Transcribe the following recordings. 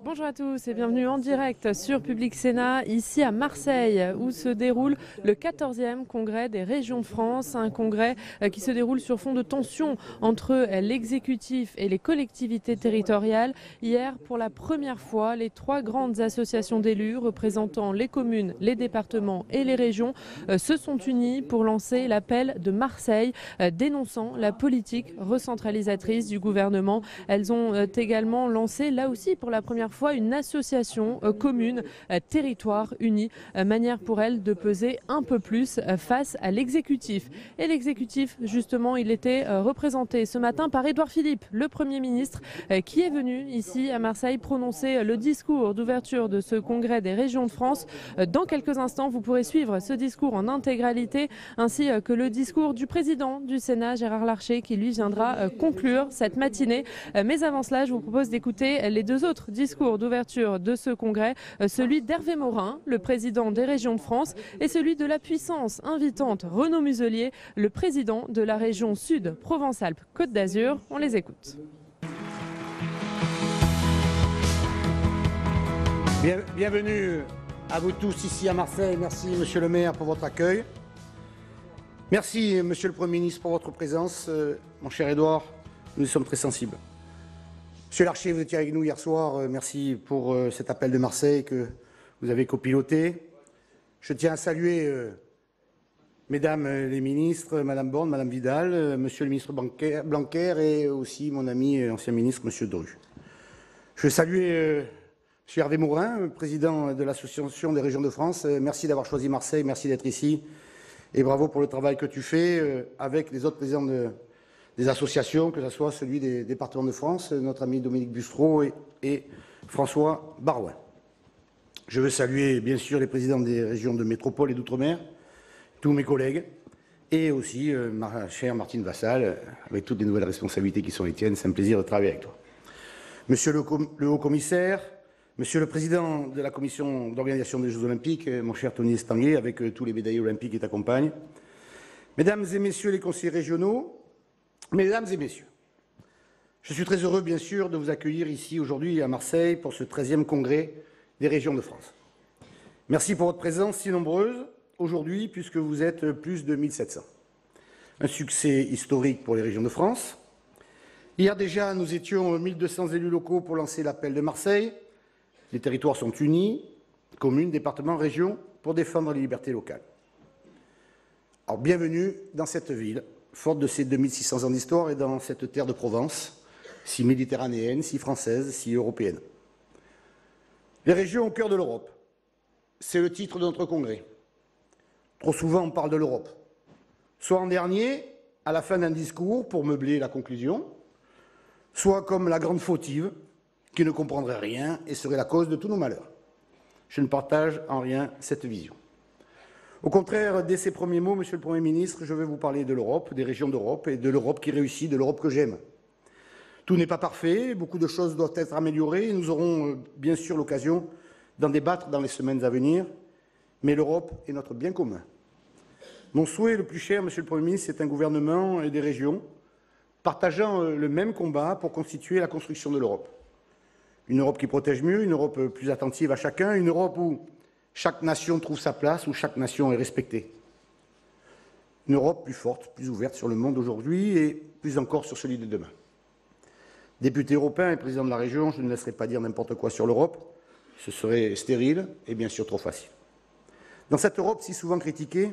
Bonjour à tous et bienvenue en direct sur Public Sénat, ici à Marseille, où se déroule le 14e congrès des régions de France, un congrès qui se déroule sur fond de tensions entre l'exécutif et les collectivités territoriales. Hier, pour la première fois, les trois grandes associations d'élus représentant les communes, les départements et les régions se sont unies pour lancer l'appel de Marseille, dénonçant la politique recentralisatrice du gouvernement. Elles ont également lancé, là aussi pour la première fois, une association commune, territoire uni, manière pour elle de peser un peu plus face à l'exécutif. Et l'exécutif, justement, il était représenté ce matin par Édouard Philippe, le Premier ministre, qui est venu ici à Marseille prononcer le discours d'ouverture de ce congrès des régions de France. Dans quelques instants, vous pourrez suivre ce discours en intégralité, ainsi que le discours du président du Sénat, Gérard Larcher, qui lui viendra conclure cette matinée. Mais avant cela, je vous propose d'écouter les deux autres discours d'ouverture de ce congrès, celui d'Hervé Morin, le président des régions de France, et celui de la puissance invitante Renaud Muselier, le président de la région Sud Provence-Alpes-Côte d'Azur. On les écoute. Bienvenue à vous tous ici à Marseille. Merci Monsieur le maire pour votre accueil. Merci Monsieur le Premier ministre pour votre présence. Mon cher Édouard, nous y sommes très sensibles. Monsieur Larcher, vous étiez avec nous hier soir. Merci pour cet appel de Marseille que vous avez copiloté. Je tiens à saluer Mesdames les ministres, Madame Borne, Madame Vidal, Monsieur le ministre Blanquer et aussi mon ami ancien ministre Monsieur Dru. Je veux saluer Monsieur Hervé Morin, président de l'Association des régions de France. Merci d'avoir choisi Marseille, merci d'être ici et bravo pour le travail que tu fais avec les autres présidents des associations, que ce soit celui des départements de France, notre ami Dominique Bustreau et François Barouin. Je veux saluer bien sûr les présidents des régions de métropole et d'outre-mer, tous mes collègues, et aussi ma chère Martine Vassal, avec toutes les nouvelles responsabilités qui sont les tiennes. C'est un plaisir de travailler avec toi. Monsieur le haut-commissaire, Monsieur le président de la commission d'organisation des Jeux Olympiques, mon cher Tony Estanguet, avec tous les médaillés olympiques qui t'accompagnent, Mesdames et Messieurs les conseillers régionaux, Mesdames et Messieurs, je suis très heureux, bien sûr, de vous accueillir ici aujourd'hui à Marseille pour ce 13e congrès des régions de France. Merci pour votre présence si nombreuse aujourd'hui, puisque vous êtes plus de 1700. Un succès historique pour les régions de France. Hier déjà, nous étions 1200 élus locaux pour lancer l'appel de Marseille. Les territoires sont unis, communes, départements, régions, pour défendre les libertés locales. Alors, bienvenue dans cette ville, forte de ses 2600 ans d'histoire et dans cette terre de Provence, si méditerranéenne, si française, si européenne. Les régions au cœur de l'Europe, c'est le titre de notre congrès. Trop souvent, on parle de l'Europe. Soit en dernier, à la fin d'un discours pour meubler la conclusion, soit comme la grande fautive, qui ne comprendrait rien et serait la cause de tous nos malheurs. Je ne partage en rien cette vision. Au contraire, dès ces premiers mots, Monsieur le Premier ministre, je vais vous parler de l'Europe, des régions d'Europe et de l'Europe qui réussit, de l'Europe que j'aime. Tout n'est pas parfait, beaucoup de choses doivent être améliorées et nous aurons bien sûr l'occasion d'en débattre dans les semaines à venir, mais l'Europe est notre bien commun. Mon souhait le plus cher, Monsieur le Premier ministre, c'est un gouvernement et des régions partageant le même combat pour constituer la construction de l'Europe. Une Europe qui protège mieux, une Europe plus attentive à chacun, une Europe où chaque nation trouve sa place, où chaque nation est respectée. Une Europe plus forte, plus ouverte sur le monde aujourd'hui et plus encore sur celui de demain. Député européen et président de la région, je ne laisserai pas dire n'importe quoi sur l'Europe. Ce serait stérile et bien sûr trop facile. Dans cette Europe si souvent critiquée,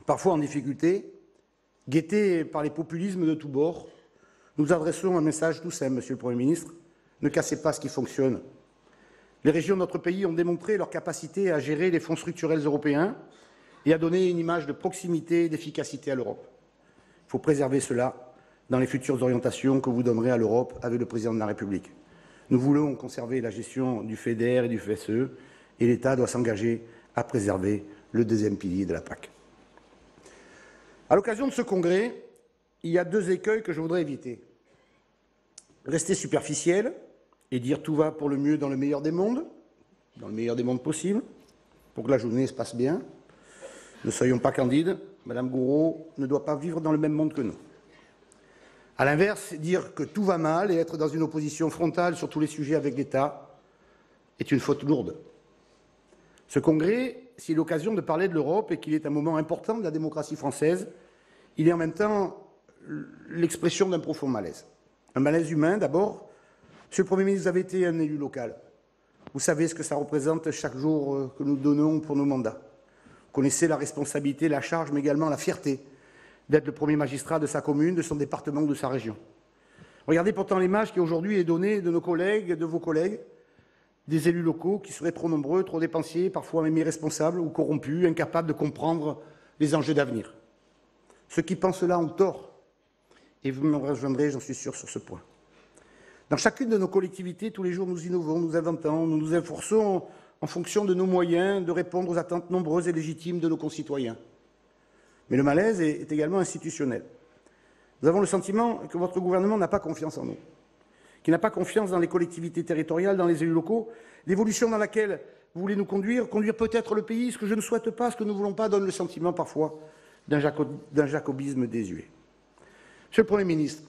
parfois en difficulté, guettée par les populismes de tous bords, nous adressons un message tout simple, Monsieur le Premier ministre. Ne cassez pas ce qui fonctionne. Les régions de notre pays ont démontré leur capacité à gérer les fonds structurels européens et à donner une image de proximité et d'efficacité à l'Europe. Il faut préserver cela dans les futures orientations que vous donnerez à l'Europe avec le Président de la République. Nous voulons conserver la gestion du FEDER et du FSE et l'État doit s'engager à préserver le deuxième pilier de la PAC. À l'occasion de ce congrès, il y a deux écueils que je voudrais éviter. Rester superficiel et dire tout va pour le mieux dans le meilleur des mondes possible, pour que la journée se passe bien. Ne soyons pas candides, Madame Gouraud ne doit pas vivre dans le même monde que nous. À l'inverse, dire que tout va mal et être dans une opposition frontale sur tous les sujets avec l'État, est une faute lourde. Ce congrès, s'il est l'occasion de parler de l'Europe et qu'il est un moment important de la démocratie française, il est en même temps l'expression d'un profond malaise. Un malaise humain d'abord. Monsieur le Premier ministre, vous avez été un élu local. Vous savez ce que ça représente chaque jour que nous donnons pour nos mandats. Vous connaissez la responsabilité, la charge, mais également la fierté d'être le premier magistrat de sa commune, de son département ou de sa région. Regardez pourtant l'image qui aujourd'hui est donnée de nos collègues, de vos collègues, des élus locaux qui seraient trop nombreux, trop dépensiers, parfois même irresponsables ou corrompus, incapables de comprendre les enjeux d'avenir. Ceux qui pensent cela ont tort, et vous me rejoindrez, j'en suis sûr, sur ce point. Dans chacune de nos collectivités, tous les jours, nous innovons, nous inventons, nous nous efforçons en fonction de nos moyens de répondre aux attentes nombreuses et légitimes de nos concitoyens. Mais le malaise est également institutionnel. Nous avons le sentiment que votre gouvernement n'a pas confiance en nous, qu'il n'a pas confiance dans les collectivités territoriales, dans les élus locaux. L'évolution dans laquelle vous voulez nous conduire peut-être le pays, ce que je ne souhaite pas, ce que nous ne voulons pas, donne le sentiment parfois d'un jacobisme désuet. Monsieur le Premier ministre,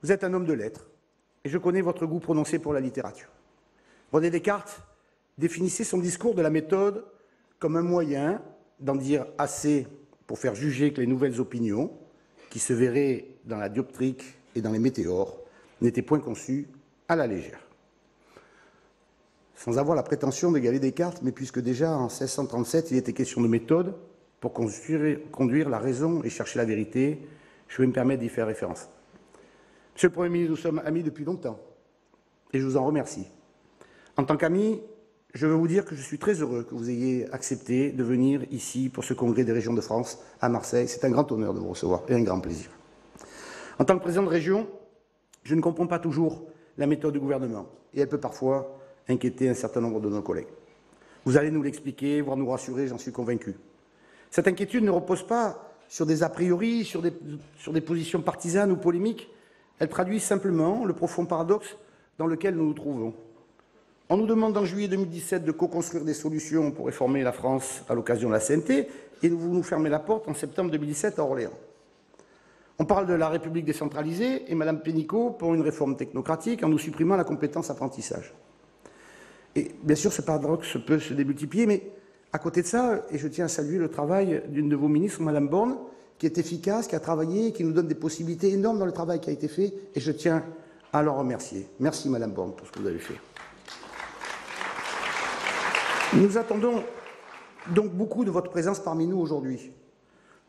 vous êtes un homme de lettres et je connais votre goût prononcé pour la littérature. René Descartes définissait son discours de la méthode comme un moyen d'en dire assez pour faire juger que les nouvelles opinions, qui se verraient dans la dioptrique et dans les météores, n'étaient point conçues à la légère. Sans avoir la prétention d'égaler Descartes, mais puisque déjà en 1637 il était question de méthode pour conduire la raison et chercher la vérité, je vais me permettre d'y faire référence. Monsieur le Premier ministre, nous sommes amis depuis longtemps et je vous en remercie. En tant qu'ami, je veux vous dire que je suis très heureux que vous ayez accepté de venir ici pour ce congrès des régions de France à Marseille. C'est un grand honneur de vous recevoir et un grand plaisir. En tant que président de région, je ne comprends pas toujours la méthode du gouvernement et elle peut parfois inquiéter un certain nombre de nos collègues. Vous allez nous l'expliquer, voire nous rassurer, j'en suis convaincu. Cette inquiétude ne repose pas sur des a priori, sur des positions partisanes ou polémiques. Elle traduit simplement le profond paradoxe dans lequel nous nous trouvons. On nous demande en juillet 2017 de co-construire des solutions pour réformer la France à l'occasion de la CNT et vous nous fermez la porte en septembre 2017 à Orléans. On parle de la République décentralisée et Mme Pénicaud pour une réforme technocratique en nous supprimant la compétence apprentissage. Et bien sûr, ce paradoxe peut se démultiplier, mais à côté de ça, et je tiens à saluer le travail d'une de vos ministres, Mme Borne, qui est efficace, qui a travaillé, qui nous donne des possibilités énormes dans le travail qui a été fait, et je tiens à l'en remercier. Merci Mme Borne pour ce que vous avez fait. Nous attendons donc beaucoup de votre présence parmi nous aujourd'hui.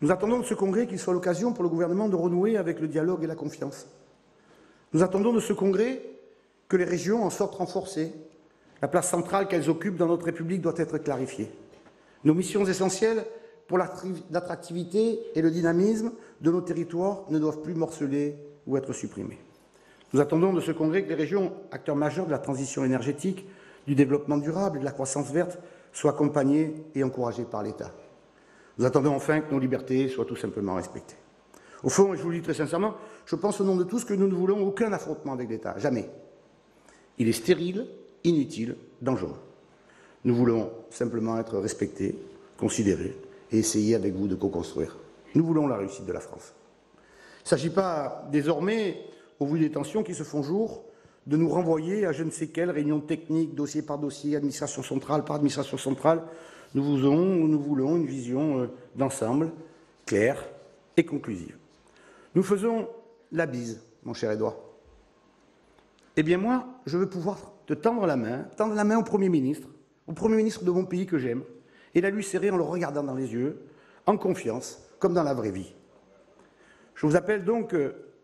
Nous attendons de ce congrès qu'il soit l'occasion pour le gouvernement de renouer avec le dialogue et la confiance. Nous attendons de ce congrès que les régions en sortent renforcées. La place centrale qu'elles occupent dans notre République doit être clarifiée. Nos missions essentielles pour l'attractivité et le dynamisme de nos territoires ne doivent plus morceler ou être supprimées. Nous attendons de ce congrès que les régions, acteurs majeurs de la transition énergétique, du développement durable et de la croissance verte, soient accompagnées et encouragées par l'État. Nous attendons enfin que nos libertés soient tout simplement respectées. Au fond, et je vous le dis très sincèrement, je pense au nom de tous que nous ne voulons aucun affrontement avec l'État, jamais. Il est stérile, inutile, dangereux. Nous voulons simplement être respectés, considérés et essayer avec vous de co-construire. Nous voulons la réussite de la France. Il ne s'agit pas désormais, au vu des tensions qui se font jour, de nous renvoyer à je ne sais quelle réunion technique, dossier par dossier, administration centrale par administration centrale. Nous voulons une vision d'ensemble, claire et conclusive. Nous faisons la bise, mon cher Édouard. Eh bien moi, je veux pouvoir te tendre la main au Premier ministre de mon pays que j'aime, et la lui serrer en le regardant dans les yeux, en confiance, comme dans la vraie vie. Je vous appelle donc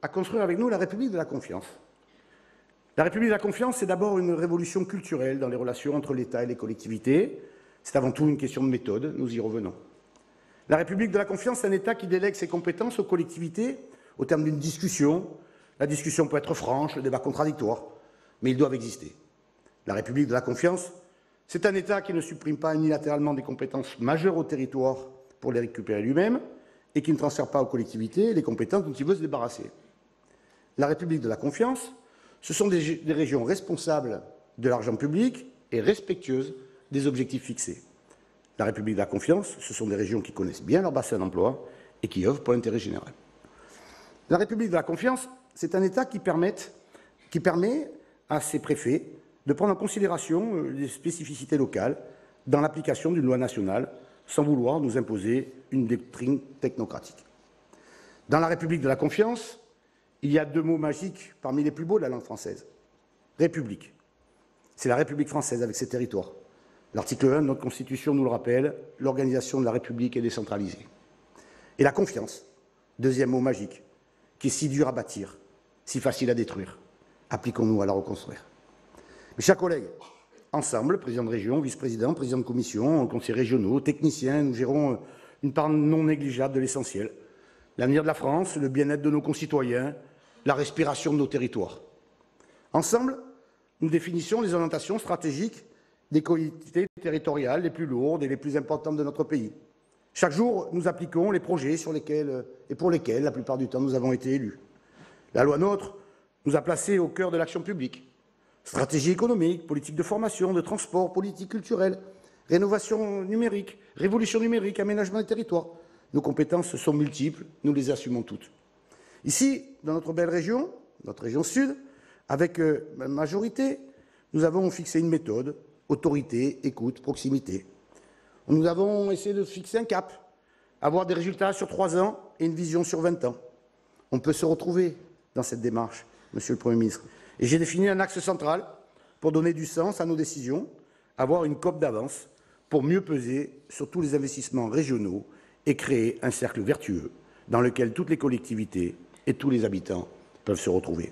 à construire avec nous la République de la confiance. La République de la confiance, c'est d'abord une révolution culturelle dans les relations entre l'État et les collectivités. C'est avant tout une question de méthode, nous y revenons. La République de la confiance, c'est un État qui délègue ses compétences aux collectivités au terme d'une discussion. La discussion peut être franche, le débat contradictoire, mais ils doivent exister. La République de la confiance, c'est un État qui ne supprime pas unilatéralement des compétences majeures au territoire pour les récupérer lui-même et qui ne transfère pas aux collectivités les compétences dont il veut se débarrasser. La République de la confiance, ce sont des régions responsables de l'argent public et respectueuses des objectifs fixés. La République de la confiance, ce sont des régions qui connaissent bien leur bassin d'emploi et qui œuvrent pour l'intérêt général. La République de la confiance, c'est un État qui permet à ses préfets de prendre en considération les spécificités locales dans l'application d'une loi nationale, sans vouloir nous imposer une doctrine technocratique. Dans la République de la confiance, il y a 2 mots magiques parmi les plus beaux de la langue française. République. C'est la République française avec ses territoires. L'article 1 de notre Constitution nous le rappelle, l'organisation de la République est décentralisée. Et la confiance, 2e mot magique, qui est si dur à bâtir, si facile à détruire. Appliquons-nous à la reconstruire. Mes chers collègues, ensemble, président de région, vice-président, président de commission, conseillers régionaux, techniciens, nous gérons une part non négligeable de l'essentiel. L'avenir de la France, le bien-être de nos concitoyens, la respiration de nos territoires. Ensemble, nous définissons les orientations stratégiques des collectivités territoriales les plus lourdes et les plus importantes de notre pays. Chaque jour, nous appliquons les projets sur lesquels et pour lesquels, la plupart du temps, nous avons été élus. La loi NOTRe nous a placés au cœur de l'action publique. Stratégie économique, politique de formation, de transport, politique culturelle, rénovation numérique, révolution numérique, aménagement des territoires. Nos compétences sont multiples, nous les assumons toutes. Ici, dans notre belle région, notre région sud, avec la majorité, nous avons fixé une méthode, autorité, écoute, proximité. Nous avons essayé de fixer un cap, avoir des résultats sur 3 ans et une vision sur 20 ans. On peut se retrouver dans cette démarche, Monsieur le Premier ministre. Et j'ai défini un axe central pour donner du sens à nos décisions, avoir une cope d'avance pour mieux peser sur tous les investissements régionaux et créer un cercle vertueux dans lequel toutes les collectivités et tous les habitants peuvent se retrouver.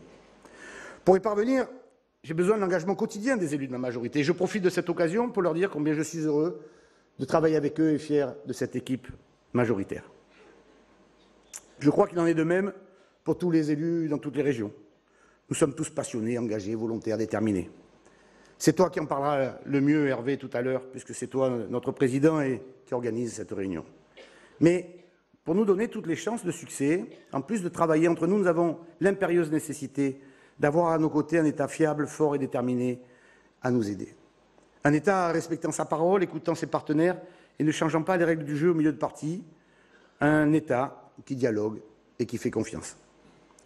Pour y parvenir, j'ai besoin de l'engagement quotidien des élus de ma majorité. Et je profite de cette occasion pour leur dire combien je suis heureux de travailler avec eux et fier de cette équipe majoritaire. Je crois qu'il en est de même pour tous les élus dans toutes les régions. Nous sommes tous passionnés, engagés, volontaires, déterminés. C'est toi qui en parleras le mieux, Hervé, tout à l'heure, puisque c'est toi, notre président, et qui organise cette réunion. Mais pour nous donner toutes les chances de succès, en plus de travailler entre nous, nous avons l'impérieuse nécessité d'avoir à nos côtés un État fiable, fort et déterminé à nous aider. Un État respectant sa parole, écoutant ses partenaires et ne changeant pas les règles du jeu au milieu de partie. Un État qui dialogue et qui fait confiance.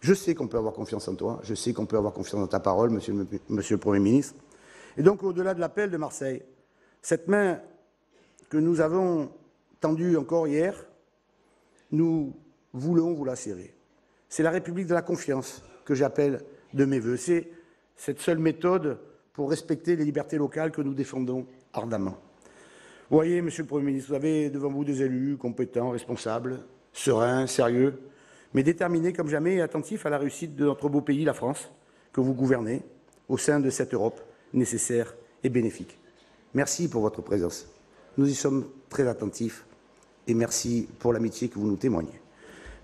Je sais qu'on peut avoir confiance en toi, je sais qu'on peut avoir confiance dans ta parole, monsieur le Premier ministre. Et donc, au-delà de l'appel de Marseille, cette main que nous avons tendue encore hier, nous voulons vous la serrer. C'est la République de la confiance que j'appelle de mes voeux. C'est cette seule méthode pour respecter les libertés locales que nous défendons ardemment. Vous voyez, monsieur le Premier ministre, vous avez devant vous des élus compétents, responsables, sereins, sérieux, mais déterminés comme jamais et attentifs à la réussite de notre beau pays, la France, que vous gouvernez, au sein de cette Europe nécessaire et bénéfique. Merci pour votre présence. Nous y sommes très attentifs et merci pour l'amitié que vous nous témoignez.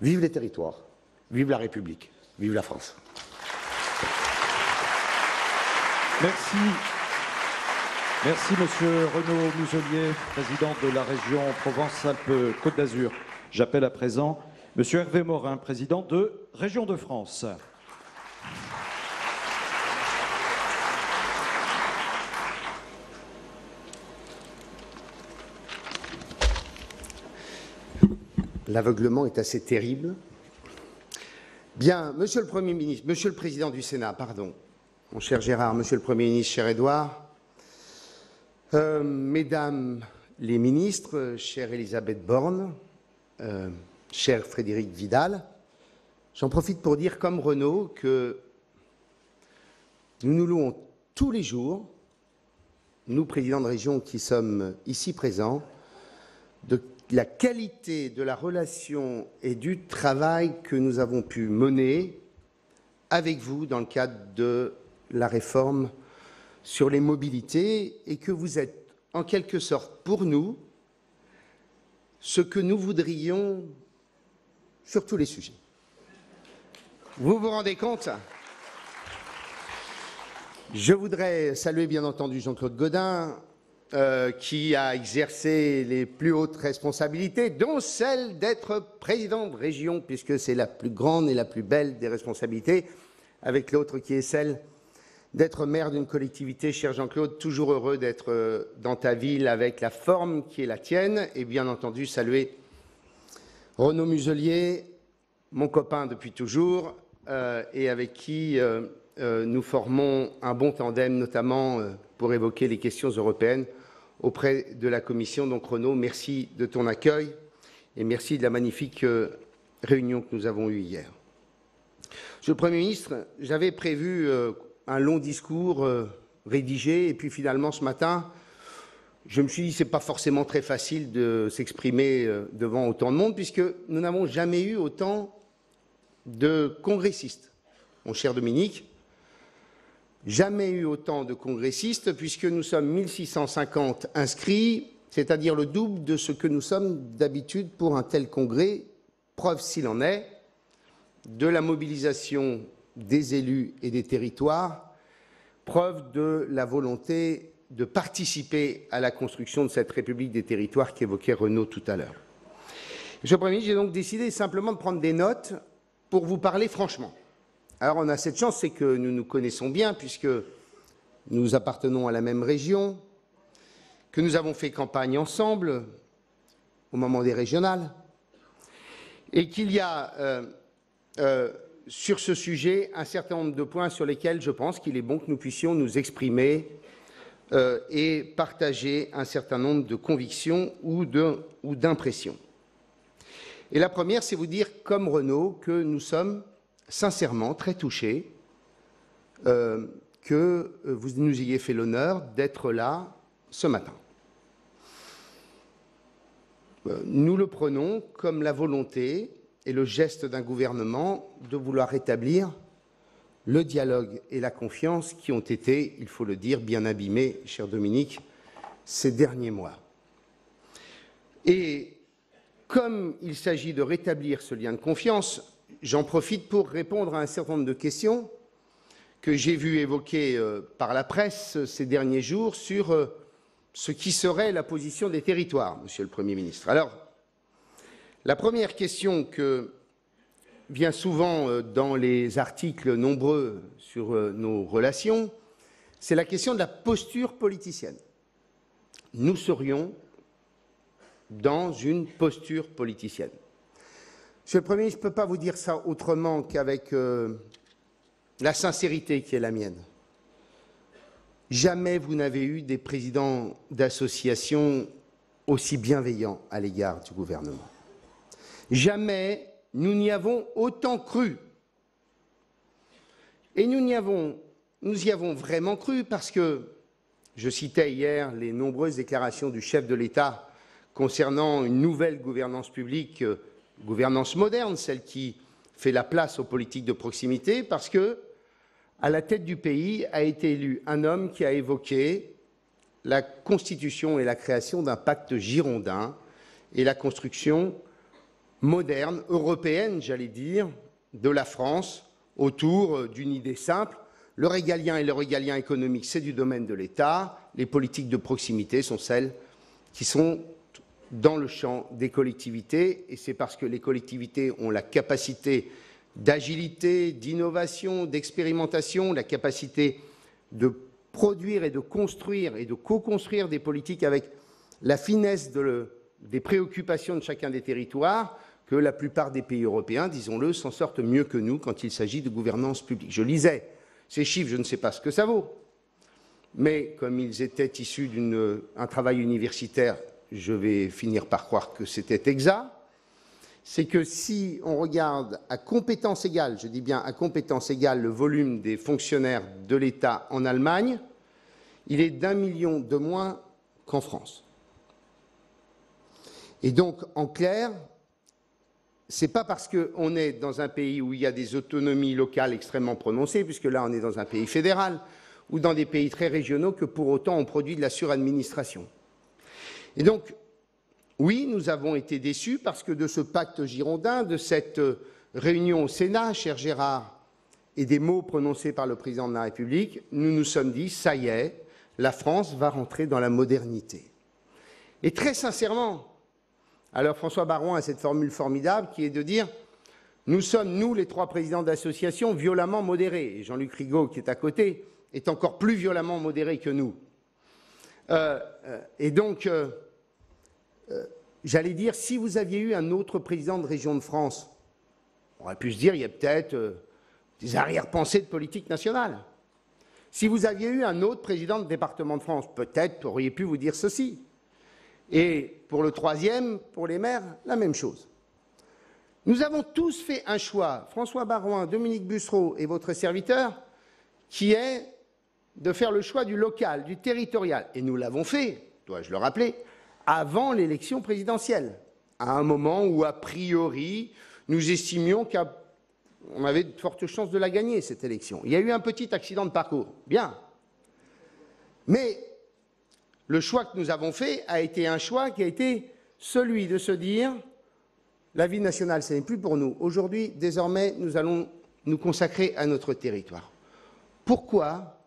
Vive les territoires, vive la République, vive la France. Merci. Merci, monsieur Renaud Muselier, président de la région Provence-Alpes-Côte d'Azur. J'appelle à présent monsieur Hervé Morin, président de Région de France. L'aveuglement est assez terrible. Bien, monsieur le Premier ministre, monsieur le Président du Sénat, pardon, mon cher Gérard, monsieur le Premier ministre, cher Édouard, mesdames les ministres, chère Elisabeth Borne, cher Frédéric Vidal, j'en profite pour dire comme Renaud que nous nous louons tous les jours, nous présidents de région qui sommes ici présents, de la qualité de la relation et du travail que nous avons pu mener avec vous dans le cadre de la réforme sur les mobilités et que vous êtes en quelque sorte pour nous ce que nous voudrions sur tous les sujets. Vous vous rendez compte ? Je voudrais saluer bien entendu Jean-Claude Gaudin, qui a exercé les plus hautes responsabilités, dont celle d'être président de région, puisque c'est la plus grande et la plus belle des responsabilités, avec l'autre qui est celle d'être maire d'une collectivité. Cher Jean-Claude, toujours heureux d'être dans ta ville avec la forme qui est la tienne, et bien entendu saluer Renaud Muselier, mon copain depuis toujours, et avec qui nous formons un bon tandem, notamment pour évoquer les questions européennes auprès de la Commission. Donc Renaud, merci de ton accueil et merci de la magnifique réunion que nous avons eue hier. Monsieur le Premier ministre, j'avais prévu un long discours rédigé et puis finalement ce matin, je me suis dit que ce n'est pas forcément très facile de s'exprimer devant autant de monde puisque nous n'avons jamais eu autant de congressistes. Mon cher Dominique, jamais eu autant de congressistes puisque nous sommes 1650 inscrits, c'est-à-dire le double de ce que nous sommes d'habitude pour un tel congrès, preuve s'il en est de la mobilisation des élus et des territoires, preuve de la volonté de participer à la construction de cette République des territoires qu'évoquait Renaud tout à l'heure. Monsieur le Premier ministre, j'ai donc décidé simplement de prendre des notes pour vous parler franchement. Alors on a cette chance, c'est que nous nous connaissons bien puisque nous appartenons à la même région, que nous avons fait campagne ensemble au moment des régionales et qu'il y a sur ce sujet un certain nombre de points sur lesquels je pense qu'il est bon que nous puissions nous exprimer et partager un certain nombre de convictions ou d'impressions. Et la première, c'est vous dire, comme Renaud, que nous sommes sincèrement très touchés que vous nous ayez fait l'honneur d'être là ce matin. Nous le prenons comme la volonté et le geste d'un gouvernement de vouloir rétablir le dialogue et la confiance qui ont été, il faut le dire, bien abîmés, cher Dominique, ces derniers mois. Et comme il s'agit de rétablir ce lien de confiance, j'en profite pour répondre à un certain nombre de questions que j'ai vues évoquées par la presse ces derniers jours sur ce qui serait la position des territoires, Monsieur le Premier ministre. Alors, la première question que vient souvent dans les articles nombreux sur nos relations, c'est la question de la posture politicienne. Nous serions dans une posture politicienne. Monsieur le Premier ministre, je ne peux pas vous dire ça autrement qu'avec la sincérité qui est la mienne. Jamais vous n'avez eu des présidents d'associations aussi bienveillants à l'égard du gouvernement. Jamais nous n'y avons autant cru. Et nous y avons vraiment cru parce que, je citais hier les nombreuses déclarations du chef de l'État concernant une nouvelle gouvernance publique, gouvernance moderne, celle qui fait la place aux politiques de proximité, parce que, à la tête du pays a été élu un homme qui a évoqué la constitution et la création d'un pacte girondin et la construction moderne, européenne, j'allais dire, de la France autour d'une idée simple. Le régalien et le régalien économique, c'est du domaine de l'État. Les politiques de proximité sont celles qui sont dans le champ des collectivités. Et c'est parce que les collectivités ont la capacité d'agilité, d'innovation, d'expérimentation, la capacité de produire et de construire et de co-construire des politiques avec la finesse des préoccupations de chacun des territoires, que la plupart des pays européens, disons-le, s'en sortent mieux que nous quand il s'agit de gouvernance publique. Je lisais ces chiffres, je ne sais pas ce que ça vaut, mais comme ils étaient issus d'un travail universitaire, je vais finir par croire que c'était exact. C'est que si on regarde à compétence égale, je dis bien à compétence égale, le volume des fonctionnaires de l'État en Allemagne, il est d'1 million de moins qu'en France. Et donc, en clair, ce n'est pas parce qu'on est dans un pays où il y a des autonomies locales extrêmement prononcées, puisque là, on est dans un pays fédéral, ou dans des pays très régionaux, que pour autant, on produit de la suradministration. Et donc, oui, nous avons été déçus parce que de ce pacte girondin, de cette réunion au Sénat, cher Gérard, et des mots prononcés par le président de la République, nous nous sommes dit, ça y est, la France va rentrer dans la modernité. Et très sincèrement, alors François Baron a cette formule formidable qui est de dire, nous sommes, nous, les trois présidents d'associations, violemment modérés. Et Jean-Luc Rigaud, qui est à côté, est encore plus violemment modéré que nous. Et donc, j'allais dire, si vous aviez eu un autre président de région de France, on aurait pu se dire, il y a peut-être des arrière-pensées de politique nationale. Si vous aviez eu un autre président de département de France, peut-être auriez pu vous dire ceci. Et pour le troisième, pour les maires, la même chose. Nous avons tous fait un choix, François Baroin, Dominique Bussereau et votre serviteur, qui est de faire le choix du local, du territorial. Et nous l'avons fait, dois-je le rappeler, avant l'élection présidentielle, à un moment où, a priori, nous estimions qu'on avait de fortes chances de la gagner, cette élection. Il y a eu un petit accident de parcours, bien. Mais le choix que nous avons fait a été un choix qui a été celui de se dire la vie nationale, ce n'est plus pour nous. Aujourd'hui, désormais, nous allons nous consacrer à notre territoire. Pourquoi,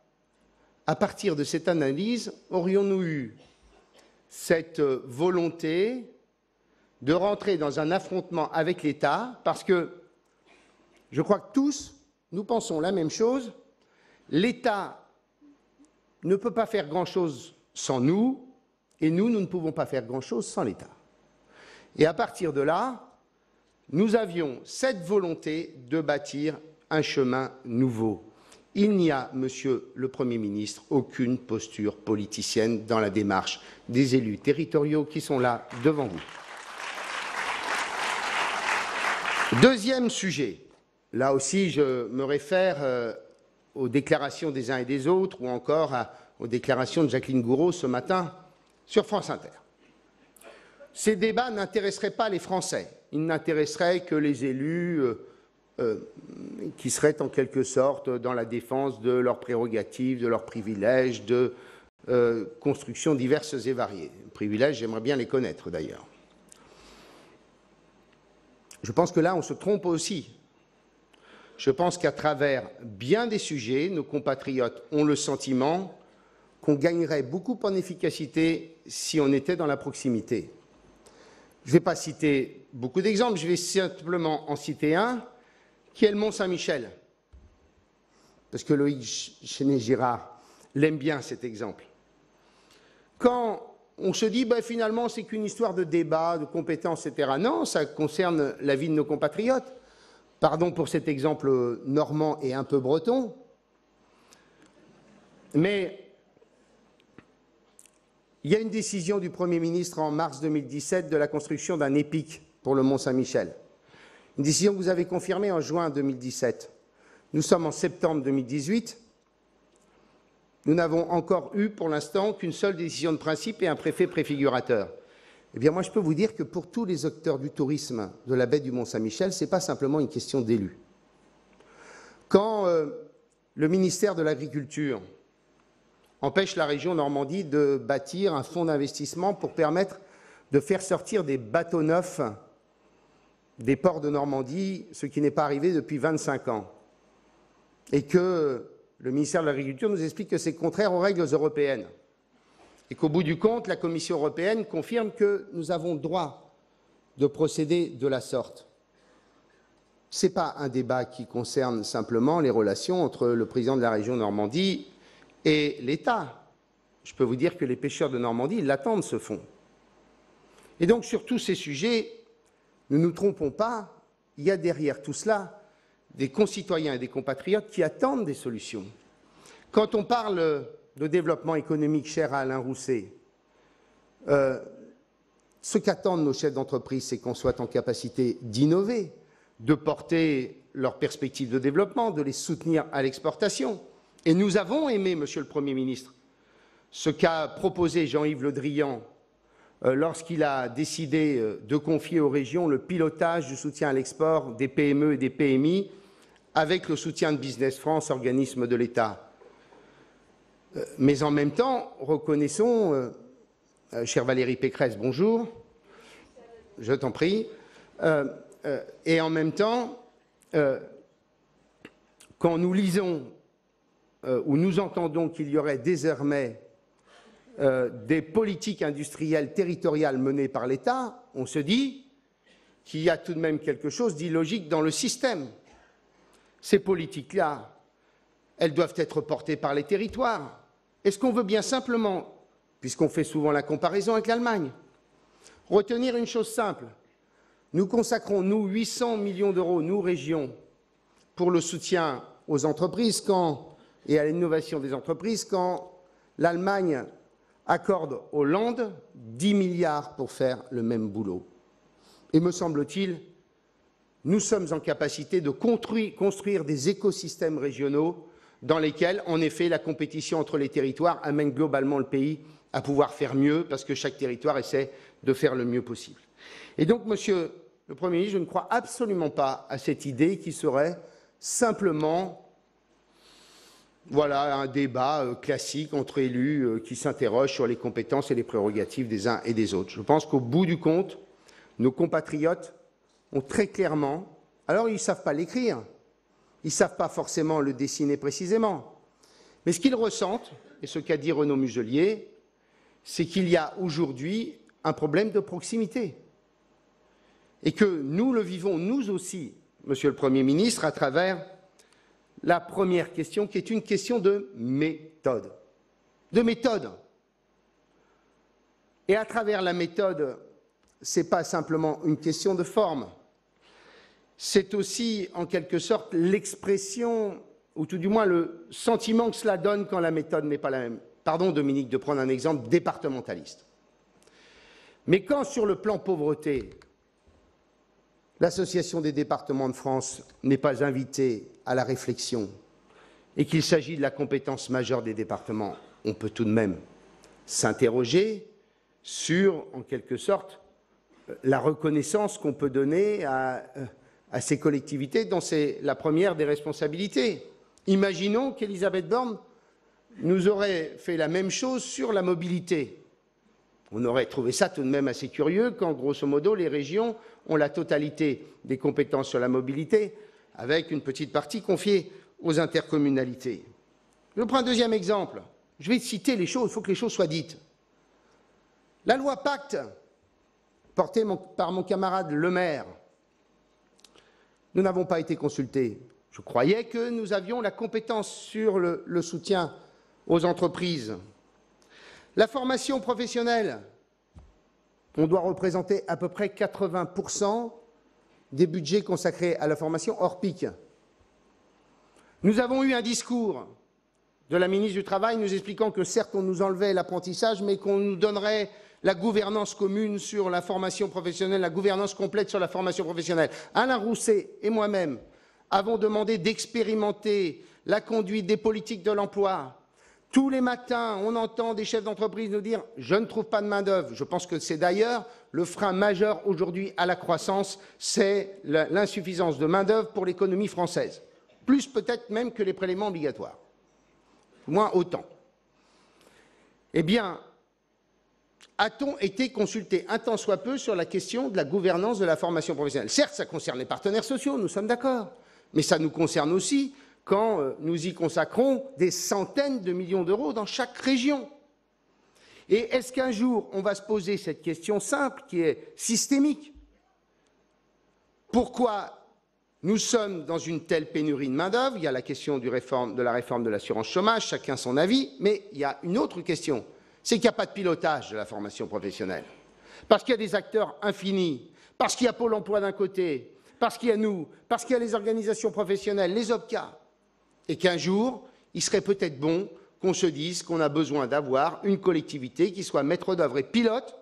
à partir de cette analyse, aurions-nous eu cette volonté de rentrer dans un affrontement avec l'État? Parce que je crois que tous, nous pensons la même chose. L'État ne peut pas faire grand-chose sans nous, et nous ne pouvons pas faire grand-chose sans l'État. Et à partir de là, nous avions cette volonté de bâtir un chemin nouveau. Il n'y a, Monsieur le Premier ministre, aucune posture politicienne dans la démarche des élus territoriaux qui sont là devant vous. Deuxième sujet, là aussi je me réfère aux déclarations des uns et des autres ou encore aux déclarations de Jacqueline Gouraud ce matin sur France Inter. Ces débats n'intéresseraient pas les Français, ils n'intéresseraient que les élus qui seraient en quelque sorte dans la défense de leurs prérogatives, de leurs privilèges, de constructions diverses et variées. Privilèges, j'aimerais bien les connaître d'ailleurs. Je pense que là, on se trompe aussi. Je pense qu'à travers bien des sujets, nos compatriotes ont le sentiment qu'on gagnerait beaucoup en efficacité si on était dans la proximité. Je ne vais pas citer beaucoup d'exemples, je vais simplement en citer un, qui est le Mont-Saint-Michel. Parce que Loïc Chéné-Girard l'aime bien cet exemple. Quand on se dit, finalement, c'est qu'une histoire de débat, de compétences, etc. Non, ça concerne la vie de nos compatriotes. Pardon pour cet exemple normand et un peu breton. Mais il y a une décision du Premier ministre en mars 2017 de la construction d'un EPIC pour le Mont-Saint-Michel. Une décision que vous avez confirmée en juin 2017. Nous sommes en septembre 2018. Nous n'avons encore eu pour l'instant qu'une seule décision de principe et un préfet préfigurateur. Eh bien, moi, je peux vous dire que pour tous les acteurs du tourisme de la baie du Mont-Saint-Michel, ce n'est pas simplement une question d'élus. Quand le ministère de l'Agriculture empêche la région Normandie de bâtir un fonds d'investissement pour permettre de faire sortir des bateaux neufs des ports de Normandie, ce qui n'est pas arrivé depuis 25 ans, et que le ministère de l'Agriculture nous explique que c'est contraire aux règles européennes, et qu'au bout du compte, la Commission européenne confirme que nous avons le droit de procéder de la sorte. Ce n'est pas un débat qui concerne simplement les relations entre le président de la région Normandie et l'État. Je peux vous dire que les pêcheurs de Normandie l'attendent, ce fonds. Et donc, sur tous ces sujets, ne nous trompons pas, il y a derrière tout cela des concitoyens et des compatriotes qui attendent des solutions. Quand on parle de développement économique cher à Alain Rousset, ce qu'attendent nos chefs d'entreprise, c'est qu'on soit en capacité d'innover, de porter leurs perspectives de développement, de les soutenir à l'exportation. Et nous avons aimé, Monsieur le Premier ministre, ce qu'a proposé Jean-Yves Le Drian lorsqu'il a décidé de confier aux régions le pilotage du soutien à l'export des PME et des PMI avec le soutien de Business France, organisme de l'État. Mais en même temps, reconnaissons, chère Valérie Pécresse, bonjour, je t'en prie, et en même temps, quand nous lisons ou nous entendons qu'il y aurait désormais des politiques industrielles territoriales menées par l'État, on se dit qu'il y a tout de même quelque chose d'illogique dans le système. Ces politiques-là, elles doivent être portées par les territoires. Est-ce qu'on veut bien simplement, puisqu'on fait souvent la comparaison avec l'Allemagne, retenir une chose simple? Nous consacrons, nous, 800 millions d'euros, nous, régions, pour le soutien aux entreprises et à l'innovation des entreprises quand l'Allemagne accorde aux Landes 10 milliards pour faire le même boulot. Et me semble-t-il, nous sommes en capacité de construire des écosystèmes régionaux dans lesquels, en effet, la compétition entre les territoires amène globalement le pays à pouvoir faire mieux, parce que chaque territoire essaie de faire le mieux possible. Et donc, Monsieur le Premier ministre, je ne crois absolument pas à cette idée qui serait simplement voilà, un débat classique entre élus qui s'interrogent sur les compétences et les prérogatives des uns et des autres. Je pense qu'au bout du compte, nos compatriotes ont très clairement, alors ils ne savent pas l'écrire, ils ne savent pas forcément le dessiner précisément, mais ce qu'ils ressentent, et ce qu'a dit Renaud Muselier, c'est qu'il y a aujourd'hui un problème de proximité. Et que nous le vivons, nous aussi, Monsieur le Premier ministre, à travers la première question, qui est une question de méthode. De méthode. Et à travers la méthode, ce n'est pas simplement une question de forme. C'est aussi, en quelque sorte, l'expression, ou tout du moins le sentiment que cela donne quand la méthode n'est pas la même. Pardon, Dominique, de prendre un exemple départementaliste. Mais quand, sur le plan pauvreté, l'Association des départements de France n'est pas invitée à la réflexion et qu'il s'agit de la compétence majeure des départements, on peut tout de même s'interroger sur, en quelque sorte, la reconnaissance qu'on peut donner à ces collectivités dont c'est la première des responsabilités. Imaginons qu'Elisabeth Borne nous aurait fait la même chose sur la mobilité. On aurait trouvé ça tout de même assez curieux quand, grosso modo, les régions ont la totalité des compétences sur la mobilité, avec une petite partie confiée aux intercommunalités. Je prends un deuxième exemple. Je vais citer les choses, il faut que les choses soient dites. La loi Pacte, portée par mon camarade Le Maire, nous n'avons pas été consultés. Je croyais que nous avions la compétence sur le soutien aux entreprises. La formation professionnelle, on doit représenter à peu près 80% des budgets consacrés à la formation hors pic. Nous avons eu un discours de la ministre du Travail nous expliquant que certes on nous enlevait l'apprentissage, mais qu'on nous donnerait la gouvernance commune sur la formation professionnelle, la gouvernance complète sur la formation professionnelle. Alain Rousset et moi-même avons demandé d'expérimenter la conduite des politiques de l'emploi. Tous les matins, on entend des chefs d'entreprise nous dire « je ne trouve pas de main-d'œuvre ». Je pense que c'est d'ailleurs le frein majeur aujourd'hui à la croissance, c'est l'insuffisance de main-d'œuvre pour l'économie française. Plus peut-être même que les prélèvements obligatoires. Moins autant. Eh bien, a-t-on été consulté un tant soit peu sur la question de la gouvernance de la formation professionnelle? Certes, ça concerne les partenaires sociaux, nous sommes d'accord, mais ça nous concerne aussi quand nous y consacrons des centaines de millions d'euros dans chaque région. Et est-ce qu'un jour, on va se poser cette question simple, qui est systémique? Pourquoi nous sommes dans une telle pénurie de main-d'œuvre? Il y a la question de la réforme de l'assurance chômage, chacun son avis, mais il y a une autre question, c'est qu'il n'y a pas de pilotage de la formation professionnelle. Parce qu'il y a des acteurs infinis, parce qu'il y a Pôle emploi d'un côté, parce qu'il y a nous, parce qu'il y a les organisations professionnelles, les OPCA, et qu'un jour, il serait peut-être bon qu'on se dise qu'on a besoin d'avoir une collectivité qui soit maître d'œuvre et pilote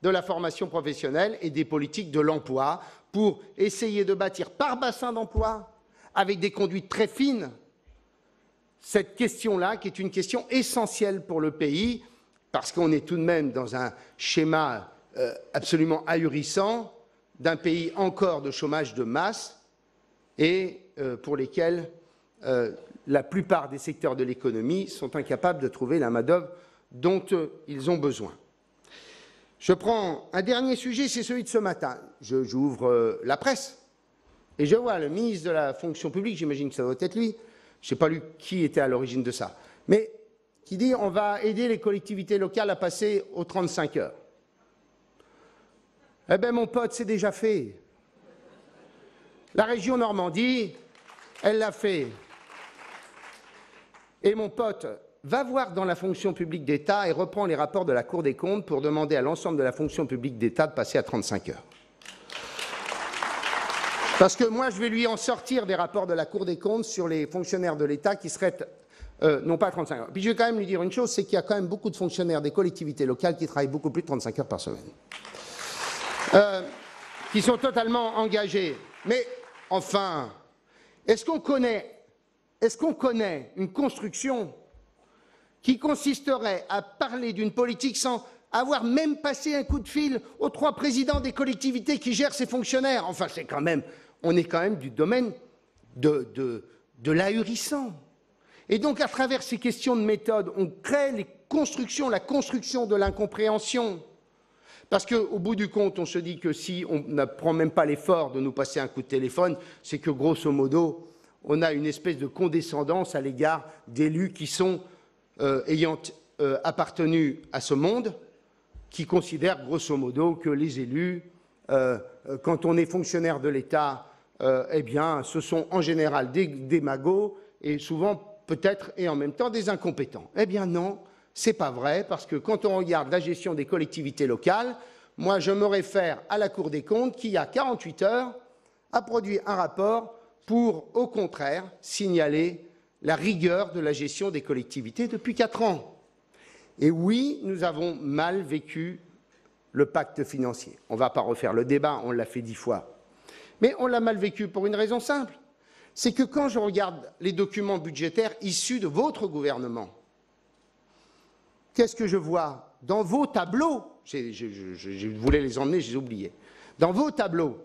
de la formation professionnelle et des politiques de l'emploi pour essayer de bâtir par bassin d'emploi, avec des conduites très fines, cette question-là qui est une question essentielle pour le pays, parce qu'on est tout de même dans un schéma absolument ahurissant d'un pays encore de chômage de masse et pour lesquels la plupart des secteurs de l'économie sont incapables de trouver la main-d'œuvre dont ils ont besoin. Je prends un dernier sujet, c'est celui de ce matin. J'ouvre la presse et je vois le ministre de la fonction publique, j'imagine que ça doit être lui, je n'ai pas lu qui était à l'origine de ça, mais qui dit on va aider les collectivités locales à passer aux 35 heures. Eh bien, mon pote, c'est déjà fait. La région Normandie, elle l'a fait. Et mon pote va voir dans la fonction publique d'État et reprend les rapports de la Cour des comptes pour demander à l'ensemble de la fonction publique d'État de passer à 35 heures. Parce que moi, je vais lui en sortir des rapports de la Cour des comptes sur les fonctionnaires de l'État qui seraient non pas 35 heures. Puis je vais quand même lui dire une chose, c'est qu'il y a quand même beaucoup de fonctionnaires des collectivités locales qui travaillent beaucoup plus de 35 heures par semaine. Qui sont totalement engagés. Mais enfin, est-ce qu'on connaît une construction qui consisterait à parler d'une politique sans avoir même passé un coup de fil aux 3 présidents des collectivités qui gèrent ces fonctionnaires? Enfin, c'est quand même, on est quand même du domaine de l'ahurissant. Et donc, à travers ces questions de méthode, on crée la construction de l'incompréhension. Parce qu'au bout du compte, on se dit que si on ne prend même pas l'effort de nous passer un coup de téléphone, c'est que, grosso modo, on a une espèce de condescendance à l'égard d'élus qui sont, ayant appartenu à ce monde, qui considèrent, grosso modo, que les élus, quand on est fonctionnaire de l'État, eh bien, ce sont en général des magots et souvent, peut-être, et en même temps, des incompétents. Eh bien non, c'est pas vrai, parce que quand on regarde la gestion des collectivités locales, moi je me réfère à la Cour des comptes qui, il y a 48 heures, a produit un rapport pour, au contraire, signaler la rigueur de la gestion des collectivités depuis 4 ans. Et oui, nous avons mal vécu le pacte financier. On ne va pas refaire le débat, on l'a fait 10 fois. Mais on l'a mal vécu pour une raison simple. C'est que quand je regarde les documents budgétaires issus de votre gouvernement, qu'est-ce que je vois? Dans vos tableaux, je voulais les emmener, je les ai oubliés. Dans vos tableaux,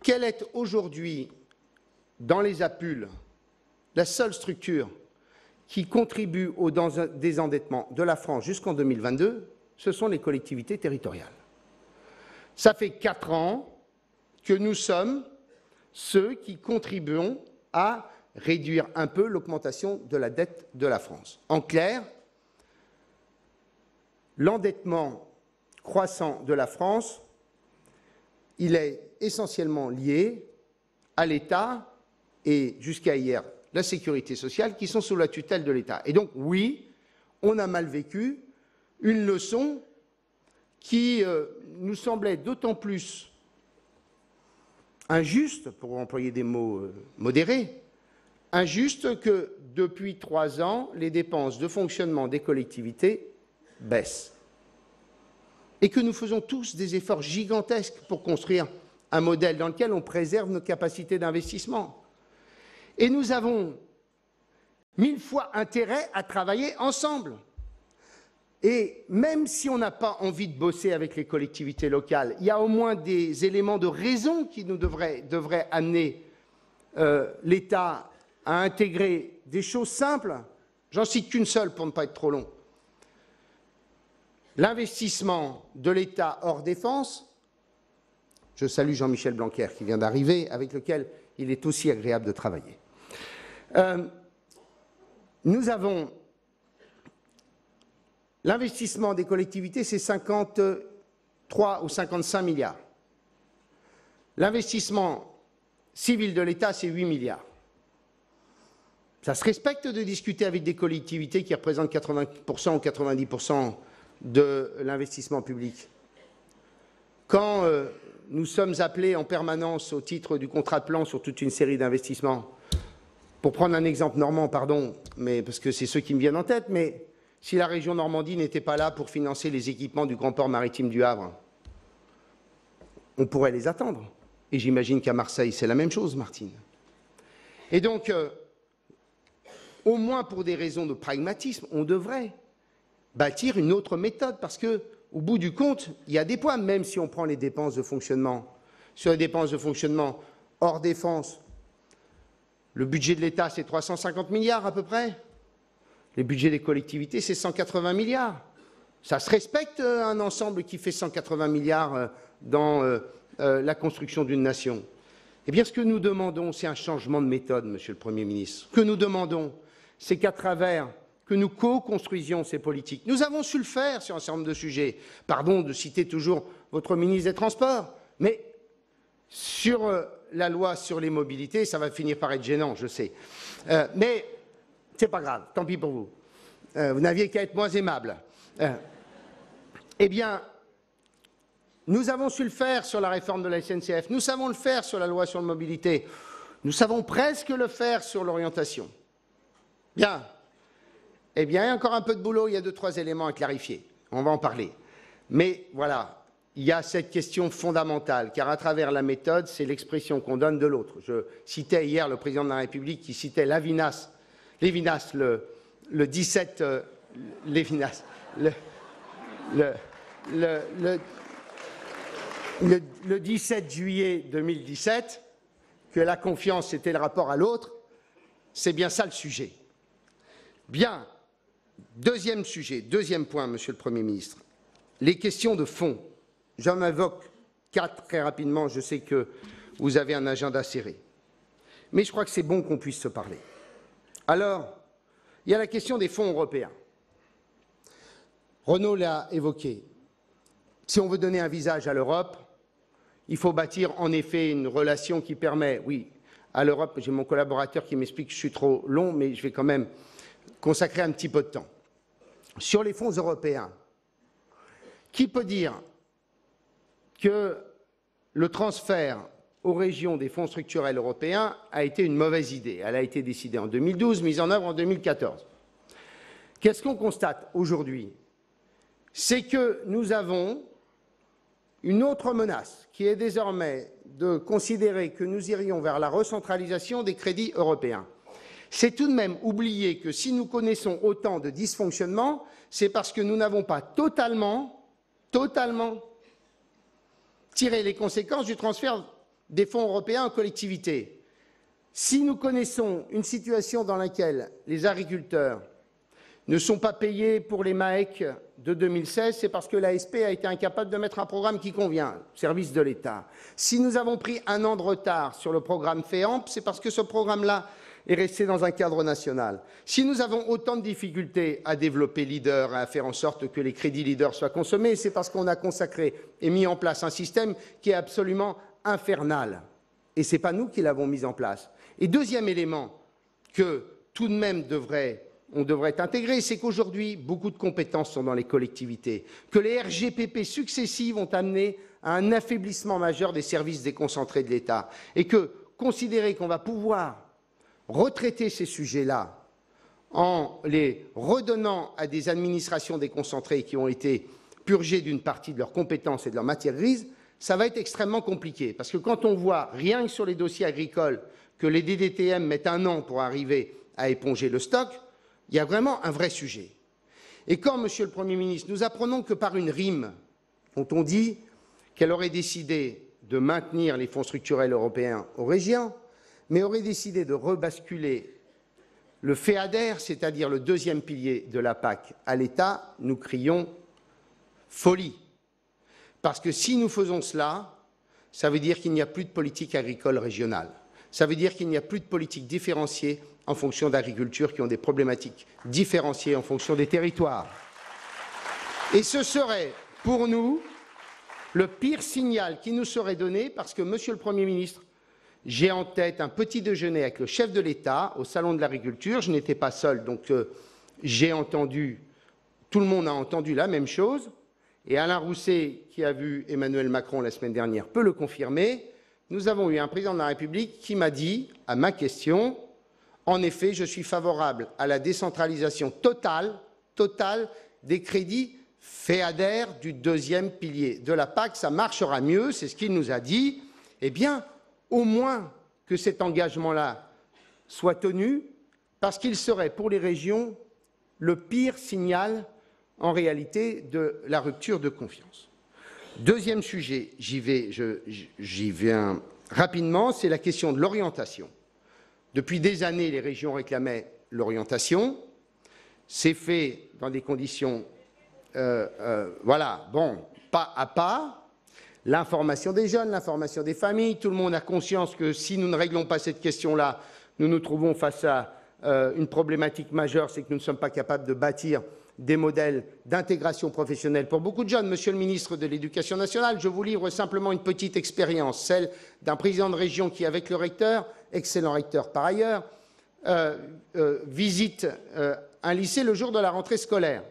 quelle est aujourd'hui, dans les APUL, la seule structure qui contribue au désendettement de la France jusqu'en 2022, ce sont les collectivités territoriales. Ça fait 4 ans que nous sommes ceux qui contribuons à réduire un peu l'augmentation de la dette de la France. En clair, l'endettement croissant de la France, il est essentiellement lié à l'État et, jusqu'à hier, la sécurité sociale, qui sont sous la tutelle de l'État. Et donc, oui, on a mal vécu une leçon qui nous semblait d'autant plus injuste, pour employer des mots modérés, injuste que depuis 3 ans, les dépenses de fonctionnement des collectivités baissent. Et que nous faisons tous des efforts gigantesques pour construire un modèle dans lequel on préserve nos capacités d'investissement. Et nous avons 1000 fois intérêt à travailler ensemble. Et même si on n'a pas envie de bosser avec les collectivités locales, il y a au moins des éléments de raison qui nous devraient amener l'État à intégrer des choses simples. J'en cite qu'une seule pour ne pas être trop long. L'investissement de l'État hors défense, je salue Jean-Michel Blanquer qui vient d'arriver, avec lequel il est aussi agréable de travailler. Nous avons l'investissement des collectivités, c'est 53 ou 55 milliards. L'investissement civil de l'État, c'est 8 milliards. Ça se respecte de discuter avec des collectivités qui représentent 80% ou 90% de l'investissement public. Quand nous sommes appelés en permanence au titre du contrat de plan sur toute une série d'investissements, pour prendre un exemple normand, pardon, mais parce que c'est ceux qui me viennent en tête, mais si la région Normandie n'était pas là pour financer les équipements du grand port maritime du Havre, on pourrait les attendre. Et j'imagine qu'à Marseille, c'est la même chose, Martine. Et donc, au moins pour des raisons de pragmatisme, on devrait bâtir une autre méthode, parce que, au bout du compte, il y a des points, même si on prend les dépenses de fonctionnement. Sur les dépenses de fonctionnement hors défense, le budget de l'État, c'est 350 milliards à peu près. Les budgets des collectivités, c'est 180 milliards. Ça se respecte, un ensemble qui fait 180 milliards dans la construction d'une nation. Eh bien, ce que nous demandons, c'est un changement de méthode, Monsieur le Premier ministre. Ce que nous demandons, c'est qu'à travers que nous co-construisions ces politiques. Nous avons su le faire sur un certain nombre de sujets. Pardon de citer toujours votre ministre des Transports, mais sur la loi sur les mobilités, ça va finir par être gênant, je sais. Mais c'est pas grave, tant pis pour vous. Vous n'aviez qu'à être moins aimable. Eh bien, Nous avons su le faire sur la réforme de la SNCF, nous savons le faire sur la loi sur la mobilité, nous savons presque le faire sur l'orientation. Bien. Eh bien, il y a encore un peu de boulot, il y a 2-3 éléments à clarifier. On va en parler. Mais voilà, il y a cette question fondamentale, car à travers la méthode, c'est l'expression qu'on donne de l'autre. Je citais hier le président de la République qui citait Lévinas, le 17... Lévinas, le 17 juillet 2017, que la confiance était le rapport à l'autre, c'est bien ça le sujet. Bien, deuxième sujet, deuxième point, Monsieur le Premier ministre, les questions de fond. J'en invoque 4 très rapidement, je sais que vous avez un agenda serré. Mais je crois que c'est bon qu'on puisse se parler. Alors, il y a la question des fonds européens. Renaud l'a évoqué. Si on veut donner un visage à l'Europe, il faut bâtir en effet une relation qui permet, oui, à l'Europe, j'ai mon collaborateur qui m'explique que je suis trop long, mais je vais quand même consacrer un petit peu de temps. Sur les fonds européens, qui peut dire que le transfert aux régions des fonds structurels européens a été une mauvaise idée? Elle a été décidée en 2012, mise en œuvre en 2014. Qu'est-ce qu'on constate aujourd'hui? C'est que nous avons une autre menace qui est désormais de considérer que nous irions vers la recentralisation des crédits européens. C'est tout de même oublier que si nous connaissons autant de dysfonctionnements, c'est parce que nous n'avons pas totalement tiré les conséquences du transfert des fonds européens aux collectivités. Si nous connaissons une situation dans laquelle les agriculteurs ne sont pas payés pour les MAEC de 2016, c'est parce que l'ASP a été incapable de mettre un programme qui convient, service de l'État. Si nous avons pris 1 an de retard sur le programme FEAMP, c'est parce que ce programme-là est resté dans un cadre national. Si nous avons autant de difficultés à développer Leader, à faire en sorte que les crédits Leader soient consommés, c'est parce qu'on a consacré et mis en place un système qui est absolument infernal. Et ce n'est pas nous qui l'avons mis en place. Et deuxième élément que tout de même on devrait intégrer, c'est qu'aujourd'hui, beaucoup de compétences sont dans les collectivités, que les RGPP successives ont amené à un affaiblissement majeur des services déconcentrés de l'État, et que considérer qu'on va pouvoir retraiter ces sujets-là en les redonnant à des administrations déconcentrées qui ont été purgées d'une partie de leurs compétences et de leurs matières grises, ça va être extrêmement compliqué. Parce que quand on voit, rien que sur les dossiers agricoles, que les DDTM mettent 1 an pour arriver à éponger le stock, il y a vraiment un vrai sujet. Et quand, Monsieur le Premier ministre, nous apprenons que par une rime, dont on dit qu'elle aurait décidé de maintenir les fonds structurels européens aux régions, mais aurait décidé de rebasculer le FEADER, c'est-à-dire le deuxième pilier de la PAC, à l'État, nous crions folie. Parce que si nous faisons cela, ça veut dire qu'il n'y a plus de politique agricole régionale. Ça veut dire qu'il n'y a plus de politique différenciée en fonction d'agriculture qui ont des problématiques différenciées en fonction des territoires. Et ce serait, pour nous, le pire signal qui nous serait donné parce que, Monsieur le Premier ministre, j'ai en tête un petit déjeuner avec le chef de l'État au Salon de l'Agriculture. Je n'étais pas seul, donc j'ai entendu, tout le monde a entendu la même chose. Et Alain Rousset, qui a vu Emmanuel Macron la semaine dernière, peut le confirmer. Nous avons eu un président de la République qui m'a dit, à ma question, en effet, je suis favorable à la décentralisation totale des crédits FEADER du deuxième pilier de la PAC. Ça marchera mieux, c'est ce qu'il nous a dit. Eh bien, au moins que cet engagement-là soit tenu, parce qu'il serait pour les régions le pire signal, en réalité, de la rupture de confiance. Deuxième sujet, j'y viens rapidement, c'est la question de l'orientation. Depuis des années, les régions réclamaient l'orientation. C'est fait dans des conditions, voilà, bon, pas à pas. L'information des jeunes, l'information des familles, tout le monde a conscience que si nous ne réglons pas cette question-là, nous nous trouvons face à une problématique majeure, c'est que nous ne sommes pas capables de bâtir des modèles d'intégration professionnelle pour beaucoup de jeunes. Monsieur le ministre de l'Éducation nationale, je vous livre simplement une petite expérience, celle d'un président de région qui, avec le recteur, excellent recteur par ailleurs, visite un lycée le jour de la rentrée scolaire.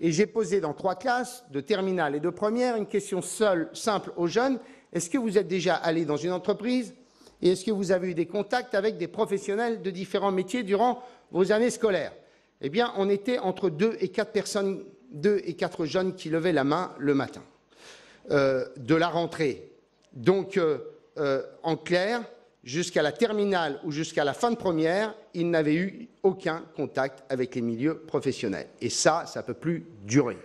Et j'ai posé dans 3 classes, de terminale et de première, une question simple aux jeunes. Est-ce que vous êtes déjà allé dans une entreprise et est-ce que vous avez eu des contacts avec des professionnels de différents métiers durant vos années scolaires? Eh bien, on était entre 2 et 4 personnes, 2 et 4 jeunes qui levaient la main le matin de la rentrée. Donc, en clair, jusqu'à la terminale ou jusqu'à la fin de première, ils n'avaient eu aucun contact avec les milieux professionnels. Et ça ne peut plus durer.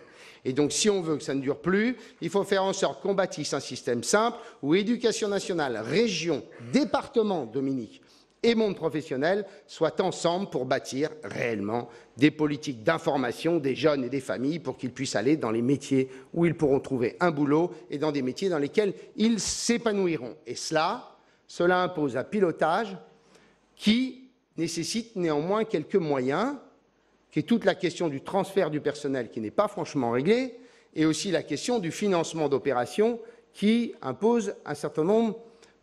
Et donc, si on veut que ça ne dure plus, il faut faire en sorte qu'on bâtisse un système simple où éducation nationale, région, département, Dominique, et monde professionnel soient ensemble pour bâtir réellement des politiques d'information des jeunes et des familles pour qu'ils puissent aller dans les métiers où ils pourront trouver un boulot et dans des métiers dans lesquels ils s'épanouiront. Et cela impose un pilotage qui nécessite néanmoins quelques moyens, qui est toute la question du transfert du personnel qui n'est pas franchement réglée, et aussi la question du financement d'opérations qui impose un certain nombre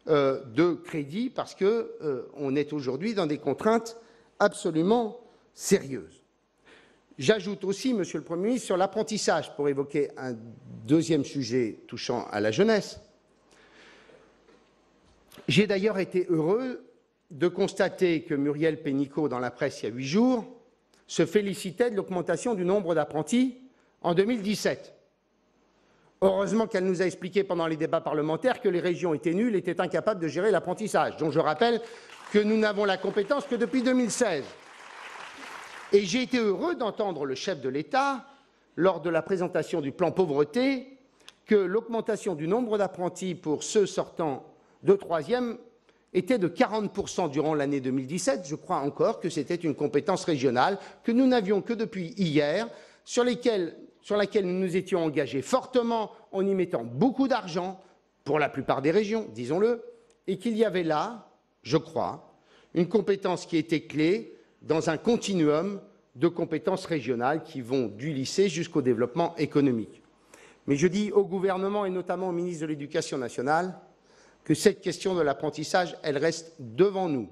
de crédits parce qu'on est aujourd'hui dans des contraintes absolument sérieuses. J'ajoute aussi, Monsieur le Premier ministre, sur l'apprentissage, pour évoquer un deuxième sujet touchant à la jeunesse. J'ai d'ailleurs été heureux de constater que Muriel Pénicaud, dans la presse il y a 8 jours, se félicitait de l'augmentation du nombre d'apprentis en 2017. Heureusement qu'elle nous a expliqué pendant les débats parlementaires que les régions étaient nulles, étaient incapables de gérer l'apprentissage, dont je rappelle que nous n'avons la compétence que depuis 2016. Et j'ai été heureux d'entendre le chef de l'État, lors de la présentation du plan pauvreté, que l'augmentation du nombre d'apprentis pour ceux sortant de 3e était de 40% durant l'année 2017. Je crois encore que c'était une compétence régionale que nous n'avions que depuis hier, sur laquelle nous nous étions engagés fortement en y mettant beaucoup d'argent, pour la plupart des régions, disons-le, et qu'il y avait là, je crois, une compétence qui était clé dans un continuum de compétences régionales qui vont du lycée jusqu'au développement économique. Mais je dis au gouvernement et notamment au ministre de l'Éducation nationale que cette question de l'apprentissage, elle reste devant nous.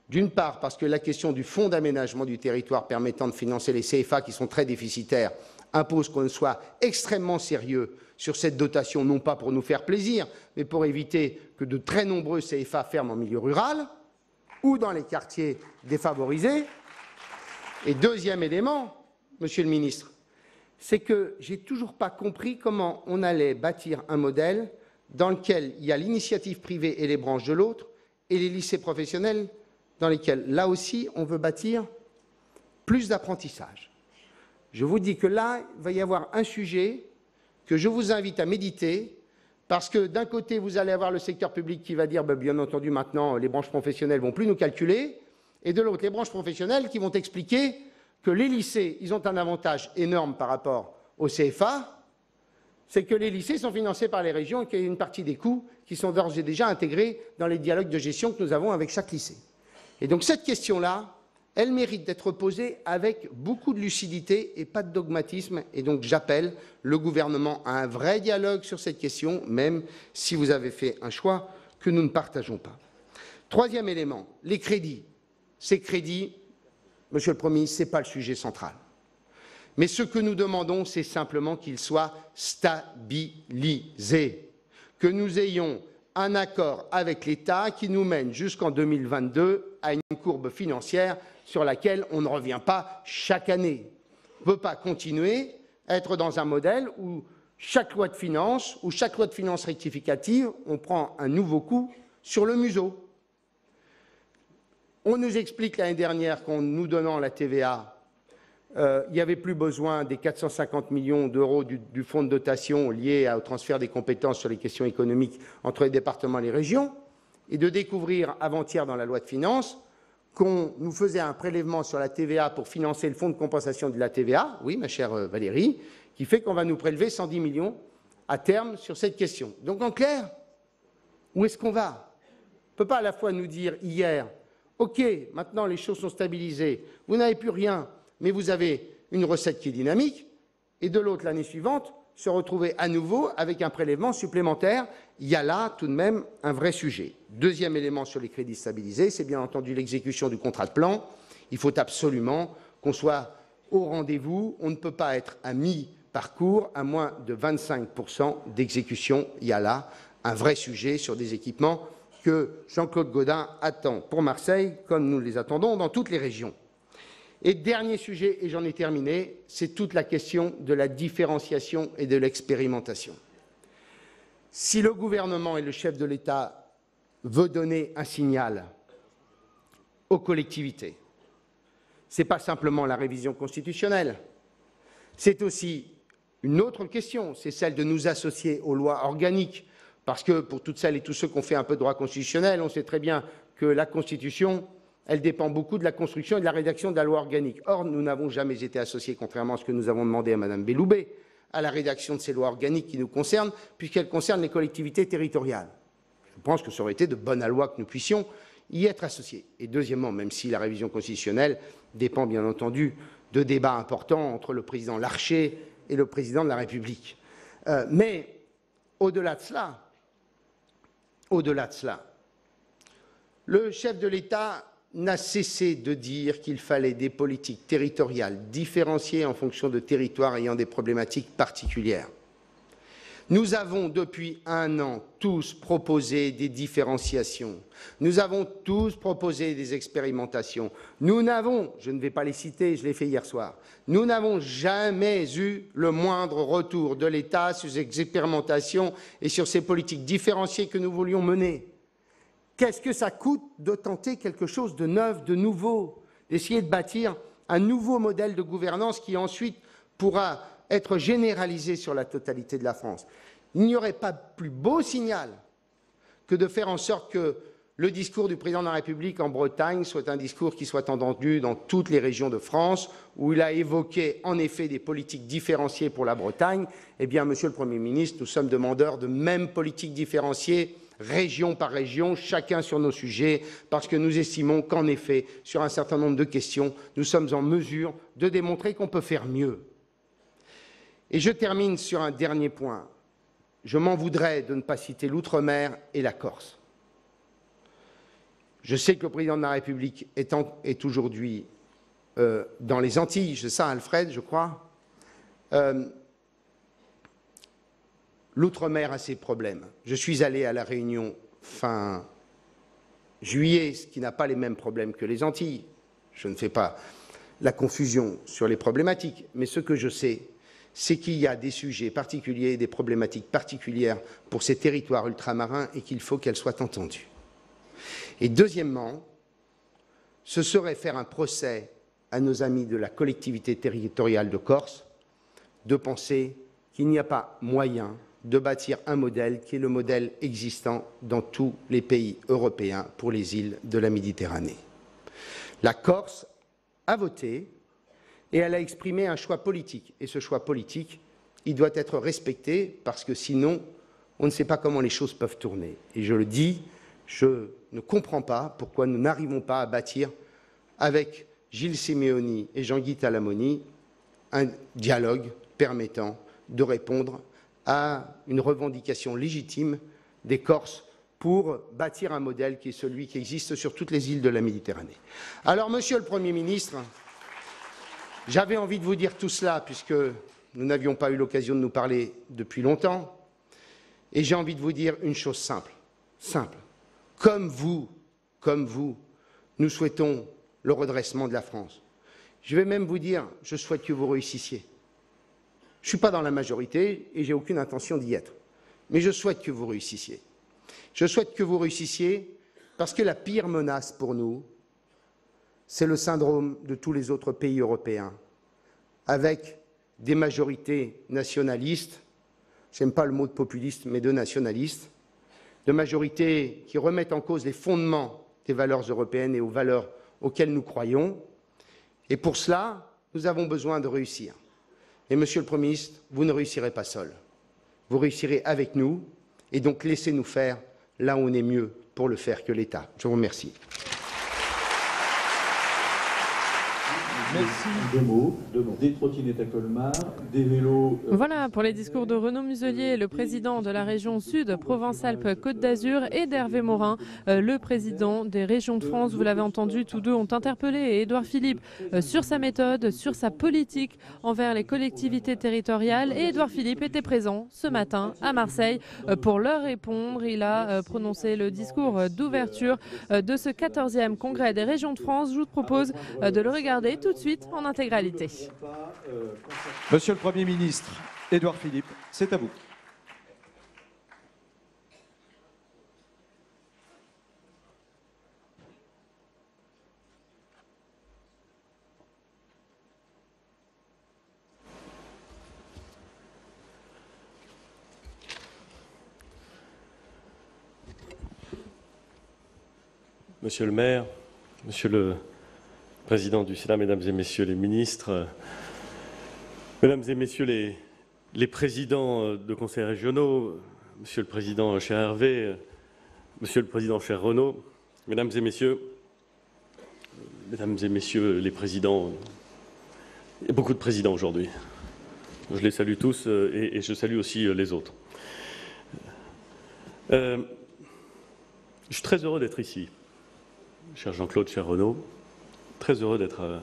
D'une part, parce que la question du fonds d'aménagement du territoire permettant de financer les CFA qui sont très déficitaires impose qu'on soit extrêmement sérieux sur cette dotation, non pas pour nous faire plaisir, mais pour éviter que de très nombreux CFA ferment en milieu rural ou dans les quartiers défavorisés. Et deuxième élément, Monsieur le ministre, c'est que je n'ai toujours pas compris comment on allait bâtir un modèle dans lequel il y a l'initiative privée et les branches de l'autre, et les lycées professionnels dans lesquels, là aussi, on veut bâtir plus d'apprentissage. Je vous dis que là, il va y avoir un sujet que je vous invite à méditer, parce que d'un côté, vous allez avoir le secteur public qui va dire, bien entendu, maintenant, les branches professionnelles ne vont plus nous calculer, et de l'autre, les branches professionnelles qui vont expliquer que les lycées, ils ont un avantage énorme par rapport au CFA, c'est que les lycées sont financés par les régions et qu'il y a une partie des coûts qui sont d'ores et déjà intégrés dans les dialogues de gestion que nous avons avec chaque lycée. Et donc cette question-là, elle mérite d'être posée avec beaucoup de lucidité et pas de dogmatisme. Et donc j'appelle le gouvernement à un vrai dialogue sur cette question, même si vous avez fait un choix que nous ne partageons pas. Troisième élément, les crédits. Ces crédits, Monsieur le Premier ministre, ce n'est pas le sujet central. Mais ce que nous demandons, c'est simplement qu'ils soient stabilisés, que nous ayons un accord avec l'État qui nous mène jusqu'en 2022 à une courbe financière sur laquelle on ne revient pas chaque année. On ne peut pas continuer à être dans un modèle où chaque loi de finances ou chaque loi de finances rectificative, on prend un nouveau coup sur le museau. On nous explique l'année dernière qu'en nous donnant la TVA, il n'y avait plus besoin des 450 millions d'euros du fonds de dotation lié au transfert des compétences sur les questions économiques entre les départements et les régions, et de découvrir avant-hier dans la loi de finances qu'on nous faisait un prélèvement sur la TVA pour financer le fonds de compensation de la TVA, oui, ma chère Valérie, qui fait qu'on va nous prélever 110 millions à terme sur cette question. Donc en clair, où est-ce qu'on va? On ne peut pas à la fois nous dire hier, OK, maintenant les choses sont stabilisées, vous n'avez plus rien, mais vous avez une recette qui est dynamique, et de l'autre, l'année suivante, se retrouver à nouveau avec un prélèvement supplémentaire. Il y a là tout de même un vrai sujet. Deuxième élément sur les crédits stabilisés, c'est bien entendu l'exécution du contrat de plan. Il faut absolument qu'on soit au rendez-vous. On ne peut pas être à mi-parcours à moins de 25% d'exécution. Il y a là un vrai sujet sur des équipements que Jean-Claude Gaudin attend pour Marseille, comme nous les attendons dans toutes les régions. Et dernier sujet, et j'en ai terminé, c'est toute la question de la différenciation et de l'expérimentation. Si le gouvernement et le chef de l'État veulent donner un signal aux collectivités, ce n'est pas simplement la révision constitutionnelle, c'est aussi une autre question, c'est celle de nous associer aux lois organiques, parce que pour toutes celles et tous ceux qui ont fait un peu de droit constitutionnel, on sait très bien que la Constitution, elle dépend beaucoup de la construction et de la rédaction de la loi organique. Or, nous n'avons jamais été associés, contrairement à ce que nous avons demandé à Mme Belloubet, à la rédaction de ces lois organiques qui nous concernent, puisqu'elles concernent les collectivités territoriales. Je pense que ça aurait été de bonne loi que nous puissions y être associés. Et deuxièmement, même si la révision constitutionnelle dépend bien entendu de débats importants entre le président Larcher et le président de la République. Mais au-delà de cela, le chef de l'État n'a cessé de dire qu'il fallait des politiques territoriales différenciées en fonction de territoires ayant des problématiques particulières. Nous avons depuis un an tous proposé des différenciations. Nous avons tous proposé des expérimentations. Nous n'avons, je ne vais pas les citer, je l'ai fait hier soir, nous n'avons jamais eu le moindre retour de l'État sur ces expérimentations et sur ces politiques différenciées que nous voulions mener. Qu'est-ce que ça coûte de tenter quelque chose de neuf, de nouveau, d'essayer de bâtir un nouveau modèle de gouvernance qui ensuite pourra être généralisé sur la totalité de la France? Il n'y aurait pas plus beau signal que de faire en sorte que le discours du président de la République en Bretagne soit un discours qui soit entendu dans toutes les régions de France, où il a évoqué en effet des politiques différenciées pour la Bretagne. Eh bien, Monsieur le Premier ministre, nous sommes demandeurs de mêmes politiques différenciées, région par région, chacun sur nos sujets, parce que nous estimons qu'en effet, sur un certain nombre de questions, nous sommes en mesure de démontrer qu'on peut faire mieux. Et je termine sur un dernier point. Je m'en voudrais de ne pas citer l'Outre-mer et la Corse. Je sais que le président de la République est aujourd'hui dans les Antilles, c'est ça, Alfred, je crois. L'Outre-mer a ses problèmes. Je suis allé à La Réunion fin juillet, ce qui n'a pas les mêmes problèmes que les Antilles. Je ne fais pas la confusion sur les problématiques, mais ce que je sais, c'est qu'il y a des sujets particuliers, des problématiques particulières pour ces territoires ultramarins et qu'il faut qu'elles soient entendues. Et deuxièmement, ce serait faire un procès à nos amis de la collectivité territoriale de Corse de penser qu'il n'y a pas moyen de bâtir un modèle qui est le modèle existant dans tous les pays européens pour les îles de la Méditerranée. La Corse a voté et elle a exprimé un choix politique. Et ce choix politique, il doit être respecté parce que sinon, on ne sait pas comment les choses peuvent tourner. Et je le dis, je ne comprends pas pourquoi nous n'arrivons pas à bâtir avec Gilles Simeoni et Jean-Guy Talamoni un dialogue permettant de répondre à une revendication légitime des Corses pour bâtir un modèle qui est celui qui existe sur toutes les îles de la Méditerranée. Alors, Monsieur le Premier ministre, j'avais envie de vous dire tout cela puisque nous n'avions pas eu l'occasion de nous parler depuis longtemps, et j'ai envie de vous dire une chose simple. Comme vous, nous souhaitons le redressement de la France. Je vais même vous dire, je souhaite que vous réussissiez. Je ne suis pas dans la majorité et je n'ai aucune intention d'y être. Mais je souhaite que vous réussissiez. Je souhaite que vous réussissiez parce que la pire menace pour nous, c'est le syndrome de tous les autres pays européens, avec des majorités nationalistes, je n'aime pas le mot de populiste, mais de nationalistes, de majorités qui remettent en cause les fondements des valeurs européennes et aux valeurs auxquelles nous croyons. Et pour cela, nous avons besoin de réussir. Et Monsieur le Premier ministre, vous ne réussirez pas seul. Vous réussirez avec nous, et donc laissez-nous faire là où on est mieux pour le faire que l'État. Je vous remercie. Merci. Deux mots. Des trottinettes à Colmar, des vélos... Voilà pour les discours de Renaud Muselier, le président de la région Sud, Provence-Alpes-Côte d'Azur, et d'Hervé Morin, le président des régions de France. Vous l'avez entendu, tous deux ont interpellé Édouard Philippe sur sa méthode, sur sa politique envers les collectivités territoriales. Et Édouard Philippe était présent ce matin à Marseille pour leur répondre. Il a prononcé le discours d'ouverture de ce 14e congrès des régions de France. Je vous propose de le regarder tout de suite en intégralité. Monsieur le Premier ministre, Édouard Philippe, c'est à vous. Monsieur le maire, monsieur le président du Sénat, mesdames et messieurs les ministres, mesdames et messieurs les présidents de conseils régionaux, monsieur le président cher Hervé, monsieur le président cher Renaud, mesdames et messieurs les présidents, il y a beaucoup de présidents aujourd'hui. Je les salue tous et je salue aussi les autres. Je suis très heureux d'être ici. Cher Jean-Claude, cher Renaud, très heureux d'être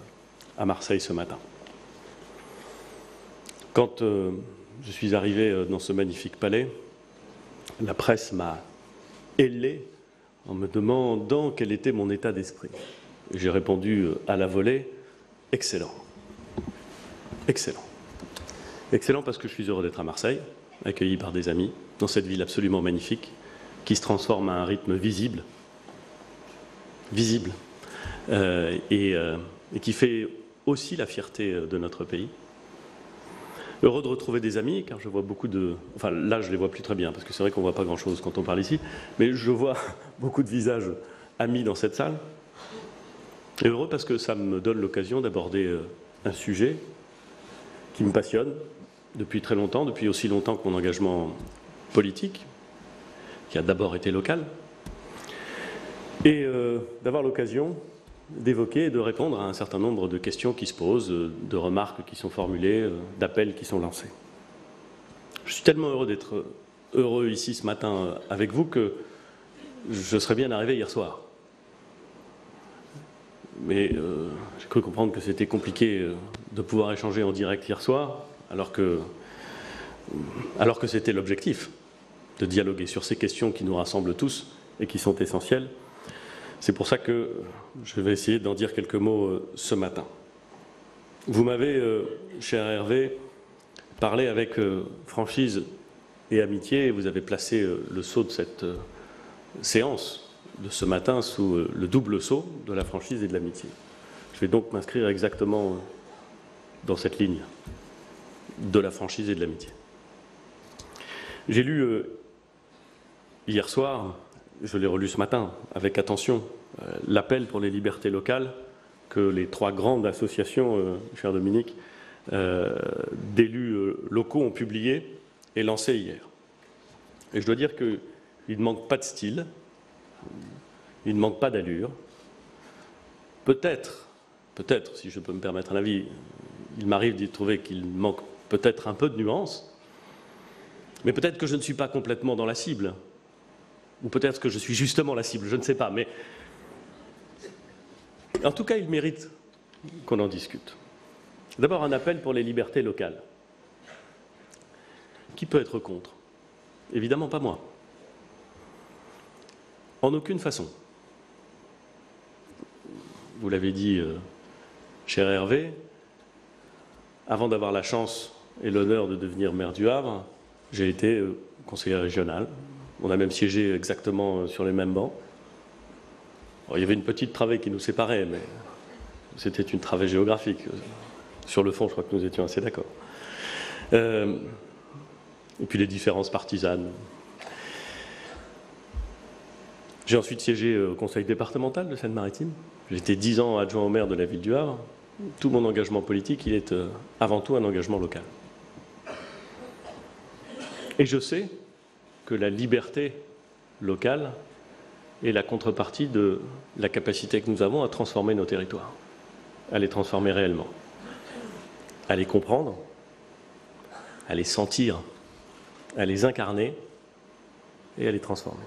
à Marseille ce matin. Quand je suis arrivé dans ce magnifique palais, la presse m'a hélé en me demandant quel était mon état d'esprit. J'ai répondu à la volée, excellent. Excellent. Excellent parce que je suis heureux d'être à Marseille, accueilli par des amis, dans cette ville absolument magnifique, qui se transforme à un rythme visible, et qui fait aussi la fierté de notre pays. Heureux de retrouver des amis, car je vois beaucoup de... Enfin, là, je ne les vois plus très bien, parce que c'est vrai qu'on ne voit pas grand-chose quand on parle ici, mais je vois beaucoup de visages amis dans cette salle. Et heureux parce que ça me donne l'occasion d'aborder un sujet qui me passionne depuis très longtemps, depuis aussi longtemps que mon engagement politique, qui a d'abord été local, et d'avoir l'occasion d'évoquer et de répondre à un certain nombre de questions qui se posent, de remarques qui sont formulées, d'appels qui sont lancés. Je suis tellement heureux d'être heureux ici ce matin avec vous que je serais bien arrivé hier soir. Mais j'ai cru comprendre que c'était compliqué de pouvoir échanger en direct hier soir, alors que c'était l'objectif, de dialoguer sur ces questions qui nous rassemblent tous et qui sont essentielles. C'est pour ça que je vais essayer d'en dire quelques mots ce matin. Vous m'avez, cher Hervé, parlé avec franchise et amitié, et vous avez placé le sceau de cette séance de ce matin sous le double sceau de la franchise et de l'amitié. Je vais donc m'inscrire exactement dans cette ligne de la franchise et de l'amitié. J'ai lu hier soir, je l'ai relu ce matin avec attention, l'appel pour les libertés locales que les trois grandes associations, cher Dominique, d'élus locaux ont publié et lancé hier. Et je dois dire qu'il ne manque pas de style, il ne manque pas d'allure. Peut-être, si je peux me permettre un avis, il m'arrive d'y trouver qu'il manque peut-être un peu de nuance, mais peut-être que je ne suis pas complètement dans la cible. Ou peut-être que je suis justement la cible, je ne sais pas, mais en tout cas, il mérite qu'on en discute. D'abord, un appel pour les libertés locales. Qui peut être contre? Évidemment pas moi. En aucune façon. Vous l'avez dit, cher Hervé, avant d'avoir la chance et l'honneur de devenir maire du Havre, j'ai été conseiller régional. On a même siégé exactement sur les mêmes bancs. Alors, il y avait une petite travée qui nous séparait, mais c'était une travée géographique. Sur le fond, je crois que nous étions assez d'accord. Et puis les différences partisanes. J'ai ensuite siégé au conseil départemental de Seine-Maritime. J'ai été 10 ans adjoint au maire de la ville du Havre. Tout mon engagement politique, il est avant tout un engagement local. Et je sais que la liberté locale est la contrepartie de la capacité que nous avons à transformer nos territoires. à les transformer réellement, à les comprendre, à les sentir, à les incarner et à les transformer.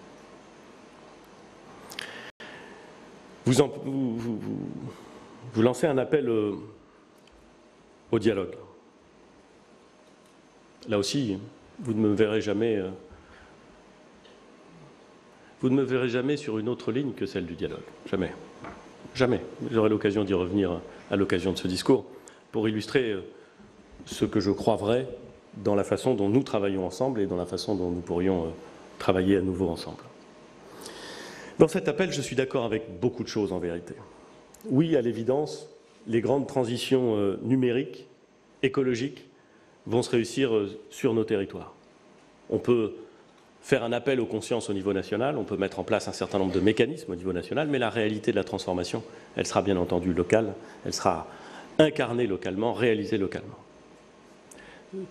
Vous lancez un appel au dialogue. Là aussi, vous ne me verrez jamais sur une autre ligne que celle du dialogue. Jamais. Jamais. J'aurai l'occasion d'y revenir à l'occasion de ce discours pour illustrer ce que je crois vrai dans la façon dont nous travaillons ensemble et dans la façon dont nous pourrions travailler à nouveau ensemble. Dans cet appel, je suis d'accord avec beaucoup de choses en vérité. Oui, à l'évidence, les grandes transitions numériques, écologiques, vont se réussir sur nos territoires. On peut faire un appel aux consciences au niveau national, on peut mettre en place un certain nombre de mécanismes au niveau national, mais la réalité de la transformation, elle sera bien entendu locale, elle sera incarnée localement, réalisée localement.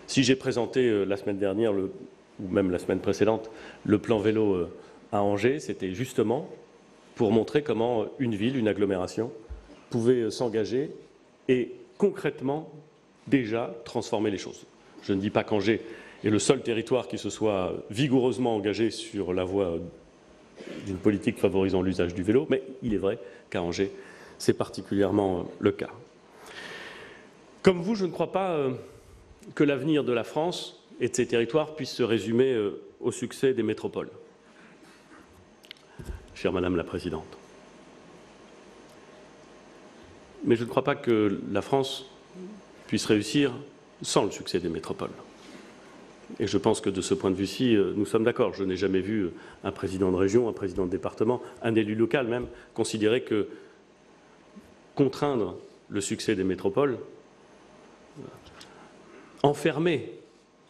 Si j'ai présenté la semaine dernière, ou même la semaine précédente, le plan vélo à Angers, c'était justement pour montrer comment une ville, une agglomération, pouvait s'engager et concrètement déjà transformer les choses. Je ne dis pas qu'Angers est le seul territoire qui se soit vigoureusement engagé sur la voie d'une politique favorisant l'usage du vélo, mais il est vrai qu'à Angers, c'est particulièrement le cas. Comme vous, je ne crois pas que l'avenir de la France et de ses territoires puisse se résumer au succès des métropoles. Chère Madame la Présidente. Mais je ne crois pas que la France puisse réussir sans le succès des métropoles. Et je pense que de ce point de vue-ci, nous sommes d'accord. Je n'ai jamais vu un président de région, un président de département, un élu local même, considérer que contraindre le succès des métropoles, enfermer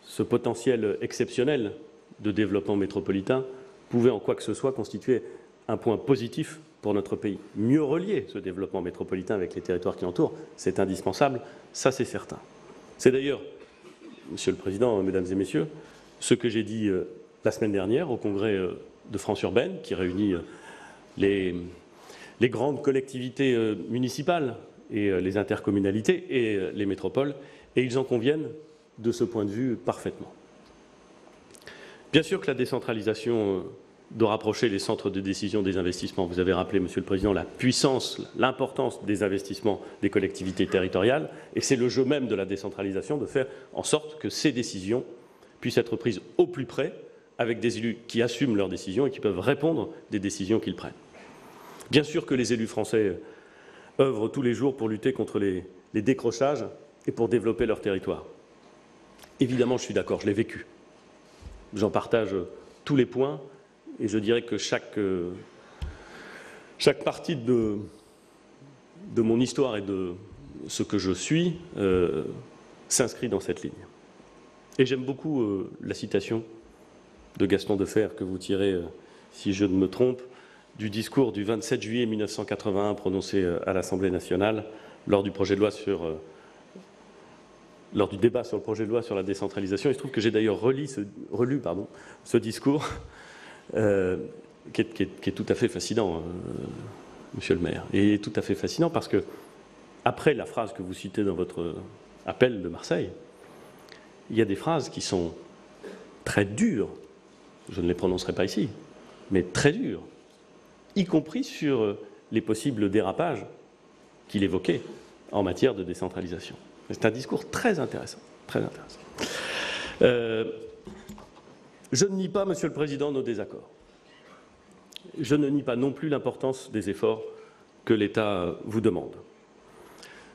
ce potentiel exceptionnel de développement métropolitain, pouvait en quoi que ce soit constituer un point positif pour notre pays. Mieux relier ce développement métropolitain avec les territoires qui l'entourent, c'est indispensable, ça c'est certain. C'est d'ailleurs, Monsieur le Président, Mesdames et Messieurs, ce que j'ai dit la semaine dernière au congrès de France urbaine, qui réunit les grandes collectivités municipales et les intercommunalités et les métropoles, et ils en conviennent de ce point de vue parfaitement. Bien sûr que la décentralisation de rapprocher les centres de décision des investissements. Vous avez rappelé, Monsieur le Président, la puissance, l'importance des investissements des collectivités territoriales, et c'est le jeu même de la décentralisation de faire en sorte que ces décisions puissent être prises au plus près, avec des élus qui assument leurs décisions et qui peuvent répondre des décisions qu'ils prennent. Bien sûr que les élus français œuvrent tous les jours pour lutter contre les décrochages et pour développer leur territoire. Évidemment, je suis d'accord, je l'ai vécu. J'en partage tous les points. Et je dirais que chaque partie de mon histoire et de ce que je suis s'inscrit dans cette ligne. Et j'aime beaucoup la citation de Gaston Defferre que vous tirez, si je ne me trompe, du discours du 27 juillet 1981 prononcé à l'Assemblée nationale lors du débat sur le projet de loi sur la décentralisation. Il se trouve que j'ai d'ailleurs relu ce discours. Qui est tout à fait fascinant, Monsieur le maire. Et tout à fait fascinant parce que, après la phrase que vous citez dans votre appel de Marseille, il y a des phrases qui sont très dures, je ne les prononcerai pas ici, mais très dures, y compris sur les possibles dérapages qu'il évoquait en matière de décentralisation. C'est un discours très intéressant, très intéressant. Je ne nie pas, Monsieur le Président, nos désaccords. Je ne nie pas non plus l'importance des efforts que l'État vous demande.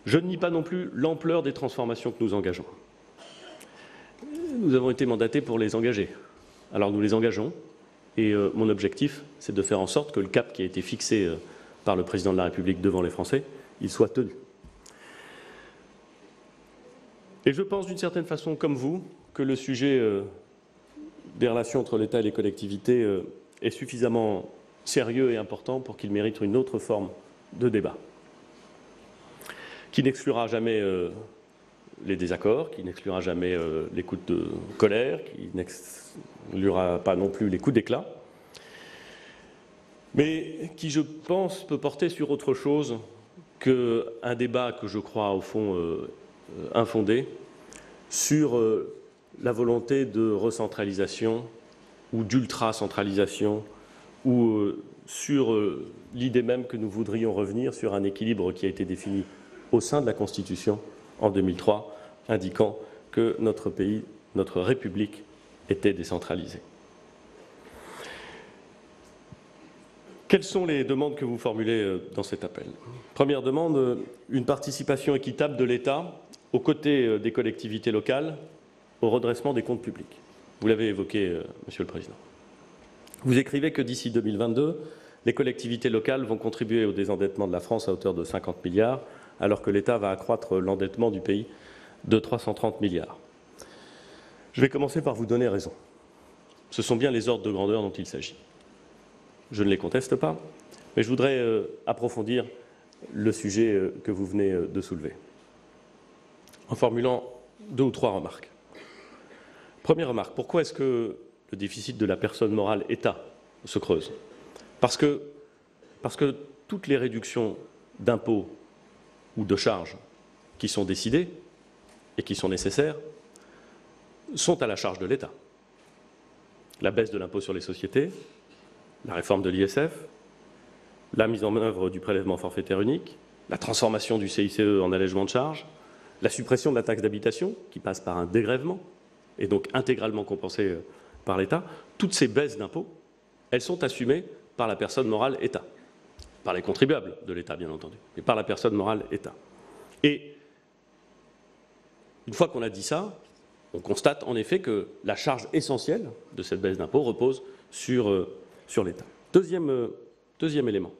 Je ne nie pas non plus l'ampleur des transformations que nous engageons. Nous avons été mandatés pour les engager. Alors nous les engageons et mon objectif, c'est de faire en sorte que le cap qui a été fixé par le Président de la République devant les Français, il soit tenu. Et je pense d'une certaine façon, comme vous, que le sujet des relations entre l'État et les collectivités est suffisamment sérieux et important pour qu'il mérite une autre forme de débat, qui n'exclura jamais les désaccords, qui n'exclura jamais les coups de colère, qui n'exclura pas non plus les coups d'éclat, mais qui, je pense, peut porter sur autre chose qu'un débat que je crois au fond infondé sur la volonté de recentralisation ou d'ultra-centralisation ou sur l'idée même que nous voudrions revenir sur un équilibre qui a été défini au sein de la Constitution en 2003, indiquant que notre pays, notre République, était décentralisée. Quelles sont les demandes que vous formulez dans cet appel? Première demande, une participation équitable de l'État aux côtés des collectivités locales au redressement des comptes publics. Vous l'avez évoqué, Monsieur le Président. Vous écrivez que d'ici 2022, les collectivités locales vont contribuer au désendettement de la France à hauteur de 50 milliards, alors que l'État va accroître l'endettement du pays de 330 milliards. Je vais commencer par vous donner raison. Ce sont bien les ordres de grandeur dont il s'agit. Je ne les conteste pas, mais je voudrais approfondir le sujet que vous venez de soulever, en formulant 2 ou 3 remarques. Première remarque, pourquoi est-ce que le déficit de la personne morale État se creuse? Parce que toutes les réductions d'impôts ou de charges qui sont décidées et qui sont nécessaires sont à la charge de l'État. La baisse de l'impôt sur les sociétés, la réforme de l'ISF, la mise en œuvre du prélèvement forfaitaire unique, la transformation du CICE en allègement de charges, la suppression de la taxe d'habitation, qui passe par un dégrèvement, et donc intégralement compensée par l'État, toutes ces baisses d'impôts, elles sont assumées par la personne morale État. Par les contribuables de l'État, bien entendu, mais par la personne morale État. Et une fois qu'on a dit ça, on constate en effet que la charge essentielle de cette baisse d'impôts repose sur l'État. Deuxième élément.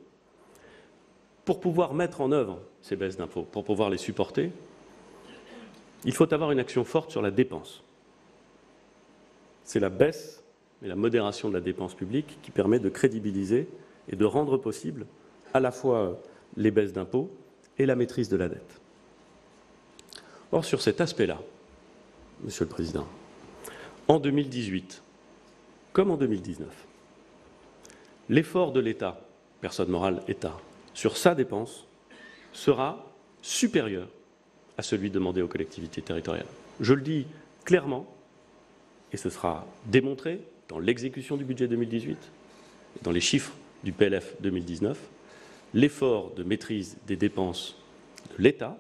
Pour pouvoir mettre en œuvre ces baisses d'impôts, pour pouvoir les supporter, il faut avoir une action forte sur la dépense. C'est la baisse et la modération de la dépense publique qui permet de crédibiliser et de rendre possible à la fois les baisses d'impôts et la maîtrise de la dette. Or, sur cet aspect-là, Monsieur le Président, en 2018, comme en 2019, l'effort de l'État, personne morale État, sur sa dépense sera supérieur à celui demandé aux collectivités territoriales. Je le dis clairement, et ce sera démontré dans l'exécution du budget 2018, dans les chiffres du PLF 2019, l'effort de maîtrise des dépenses de l'État,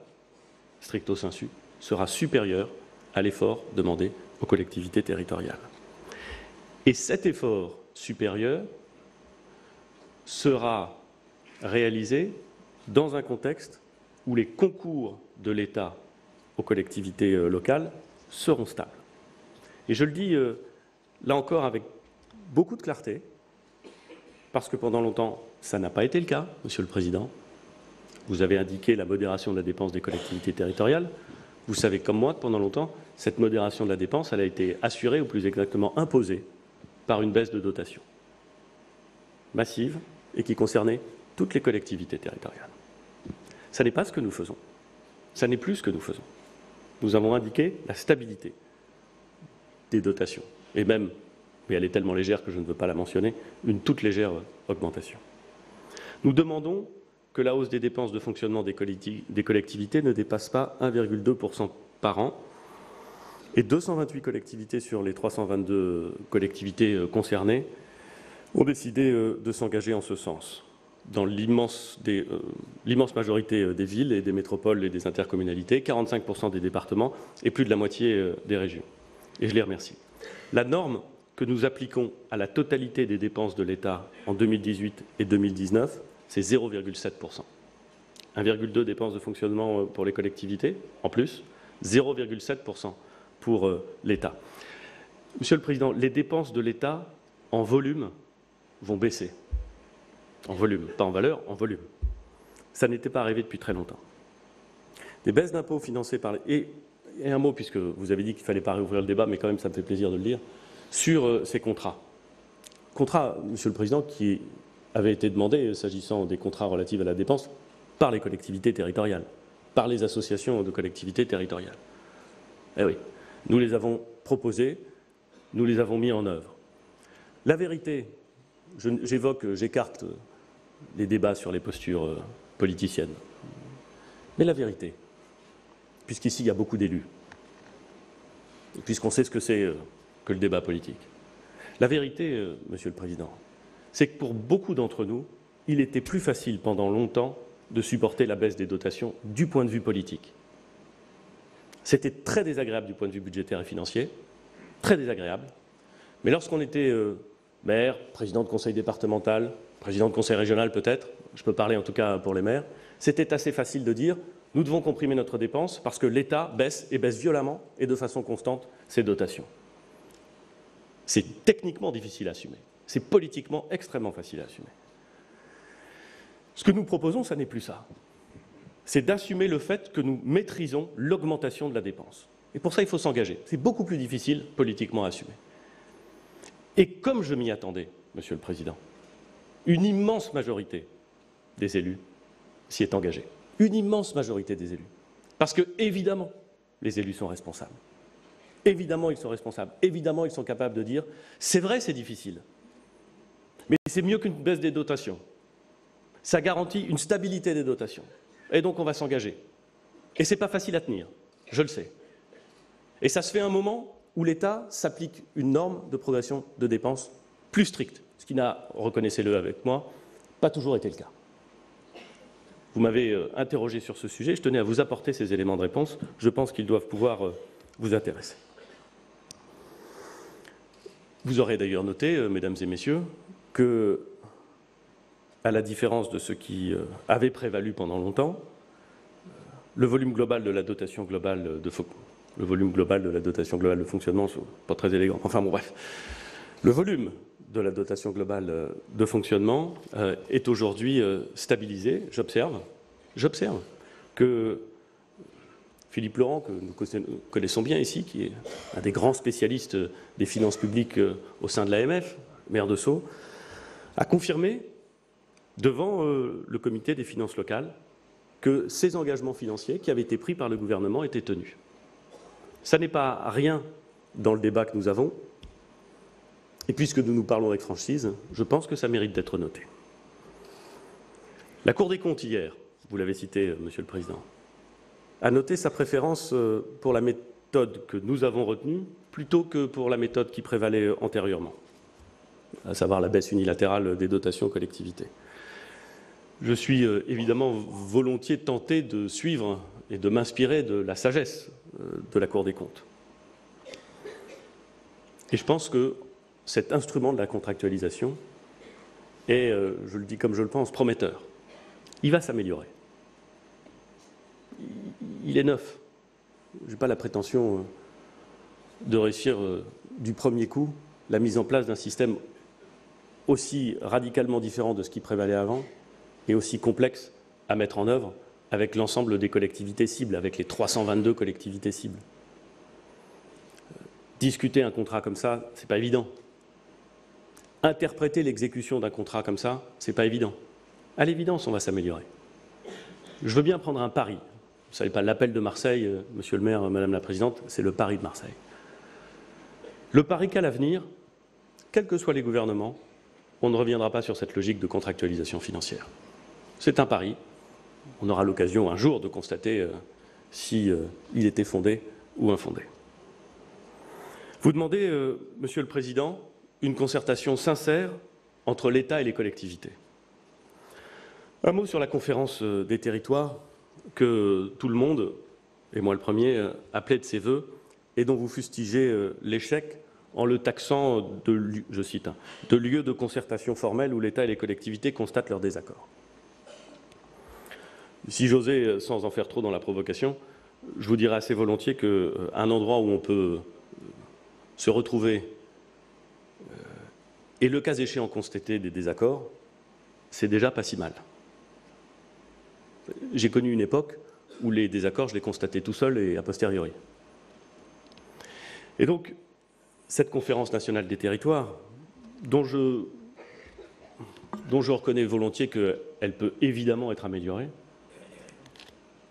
stricto sensu, sera supérieur à l'effort demandé aux collectivités territoriales. Et cet effort supérieur sera réalisé dans un contexte où les concours de l'État aux collectivités locales seront stables. Et je le dis là encore avec beaucoup de clarté, parce que pendant longtemps, ça n'a pas été le cas, Monsieur le Président. Vous avez indiqué la modération de la dépense des collectivités territoriales. Vous savez comme moi que pendant longtemps, cette modération de la dépense, elle a été assurée, ou plus exactement imposée, par une baisse de dotation massive et qui concernait toutes les collectivités territoriales. Ça n'est pas ce que nous faisons. Ça n'est plus ce que nous faisons. Nous avons indiqué la stabilité des dotations, et même, mais elle est tellement légère que je ne veux pas la mentionner, une toute légère augmentation. Nous demandons que la hausse des dépenses de fonctionnement des collectivités ne dépasse pas 1,2% par an, et 228 collectivités sur les 322 collectivités concernées ont décidé de s'engager en ce sens, dans l'immense majorité des villes et des métropoles et des intercommunalités, 45% des départements et plus de la moitié des régions. Et je les remercie. La norme que nous appliquons à la totalité des dépenses de l'État en 2018 et 2019, c'est 0,7%. 1,2 dépenses de fonctionnement pour les collectivités, en plus, 0,7% pour l'État. Monsieur le Président, les dépenses de l'État, en volume, vont baisser. En volume, pas en valeur, en volume. Ça n'était pas arrivé depuis très longtemps. Des baisses d'impôts financées par les... Et un mot, puisque vous avez dit qu'il ne fallait pas réouvrir le débat, mais quand même, ça me fait plaisir de le dire, sur ces contrats. Contrats, Monsieur le Président, qui avaient été demandés, s'agissant des contrats relatifs à la dépense, par les collectivités territoriales, par les associations de collectivités territoriales. Eh oui, nous les avons proposés, nous les avons mis en œuvre. La vérité, j'écarte les débats sur les postures politiciennes. Mais la vérité, puisqu'ici il y a beaucoup d'élus, et puisqu'on sait ce que c'est que le débat politique, la vérité, Monsieur le Président, c'est que pour beaucoup d'entre nous, il était plus facile pendant longtemps de supporter la baisse des dotations du point de vue politique. C'était très désagréable du point de vue budgétaire et financier, très désagréable. Mais lorsqu'on était maire, président de conseil départemental, président de conseil régional peut-être, je peux parler en tout cas pour les maires, c'était assez facile de dire « nous devons comprimer notre dépense parce que l'État baisse et baisse violemment et de façon constante ses dotations ». C'est techniquement difficile à assumer. C'est politiquement extrêmement facile à assumer. Ce que nous proposons, ça n'est plus ça. C'est d'assumer le fait que nous maîtrisons l'augmentation de la dépense. Et pour ça, il faut s'engager. C'est beaucoup plus difficile politiquement à assumer. Et comme je m'y attendais, Monsieur le Président, une immense majorité des élus s'y est engagée. Une immense majorité des élus. Parce que, évidemment, les élus sont responsables. Évidemment, ils sont responsables. Évidemment, ils sont capables de dire « c'est vrai, c'est difficile, mais c'est mieux qu'une baisse des dotations. Ça garantit une stabilité des dotations. Et donc, on va s'engager. Et ce n'est pas facile à tenir, je le sais. Et ça se fait à un moment où l'État s'applique une norme de progression de dépenses plus stricte, ce qui n'a, reconnaissez-le avec moi, pas toujours été le cas. Vous m'avez interrogé sur ce sujet, je tenais à vous apporter ces éléments de réponse. Je pense qu'ils doivent pouvoir vous intéresser. Vous aurez d'ailleurs noté, mesdames et messieurs, que, à la différence de ce qui avait prévalu pendant longtemps, le volume global de la dotation globale de fonctionnement, c'est pas très élégant, enfin bon bref, le volume de la dotation globale de fonctionnement est aujourd'hui stabilisé. J'observe que Philippe Laurent, que nous connaissons bien ici, qui est un des grands spécialistes des finances publiques au sein de l'AMF, maire de Sceaux, a confirmé devant le comité des finances locales que ces engagements financiers qui avaient été pris par le gouvernement étaient tenus. Ça n'est pas rien dans le débat que nous avons, et puisque nous nous parlons avec franchise, je pense que ça mérite d'être noté. La Cour des comptes hier, vous l'avez cité, Monsieur le Président, a noté sa préférence pour la méthode que nous avons retenue plutôt que pour la méthode qui prévalait antérieurement, à savoir la baisse unilatérale des dotations aux collectivités. Je suis évidemment volontiers tenté de suivre et de m'inspirer de la sagesse de la Cour des comptes. Et je pense que cet instrument de la contractualisation est, je le dis comme je le pense, prometteur. Il va s'améliorer. Il est neuf. Je n'ai pas la prétention de réussir du premier coup la mise en place d'un système aussi radicalement différent de ce qui prévalait avant et aussi complexe à mettre en œuvre avec l'ensemble des collectivités cibles, avec les 322 collectivités cibles. Discuter un contrat comme ça, c'est pas évident. Interpréter l'exécution d'un contrat comme ça, c'est pas évident. À l'évidence, on va s'améliorer. Je veux bien prendre un pari. Vous ne savez pas, l'appel de Marseille, Monsieur le maire, Madame la Présidente, c'est le pari de Marseille. Le pari qu'à l'avenir, quels que soient les gouvernements, on ne reviendra pas sur cette logique de contractualisation financière. C'est un pari. On aura l'occasion un jour de constater si il était fondé ou infondé. Vous demandez, Monsieur le Président, une concertation sincère entre l'État et les collectivités. Un mot sur la conférence des territoires que tout le monde, et moi le premier, appelait de ses voeux et dont vous fustigez l'échec en le taxant de, je cite, de lieu de concertation formelle où l'État et les collectivités constatent leur désaccord. Si j'osais, sans en faire trop dans la provocation, je vous dirais assez volontiers qu'un endroit où on peut se retrouver et le cas échéant constater des désaccords, c'est déjà pas si mal. J'ai connu une époque où les désaccords, je les constatais tout seul et a posteriori. Et donc, cette conférence nationale des territoires, dont je reconnais volontiers qu'elle peut évidemment être améliorée,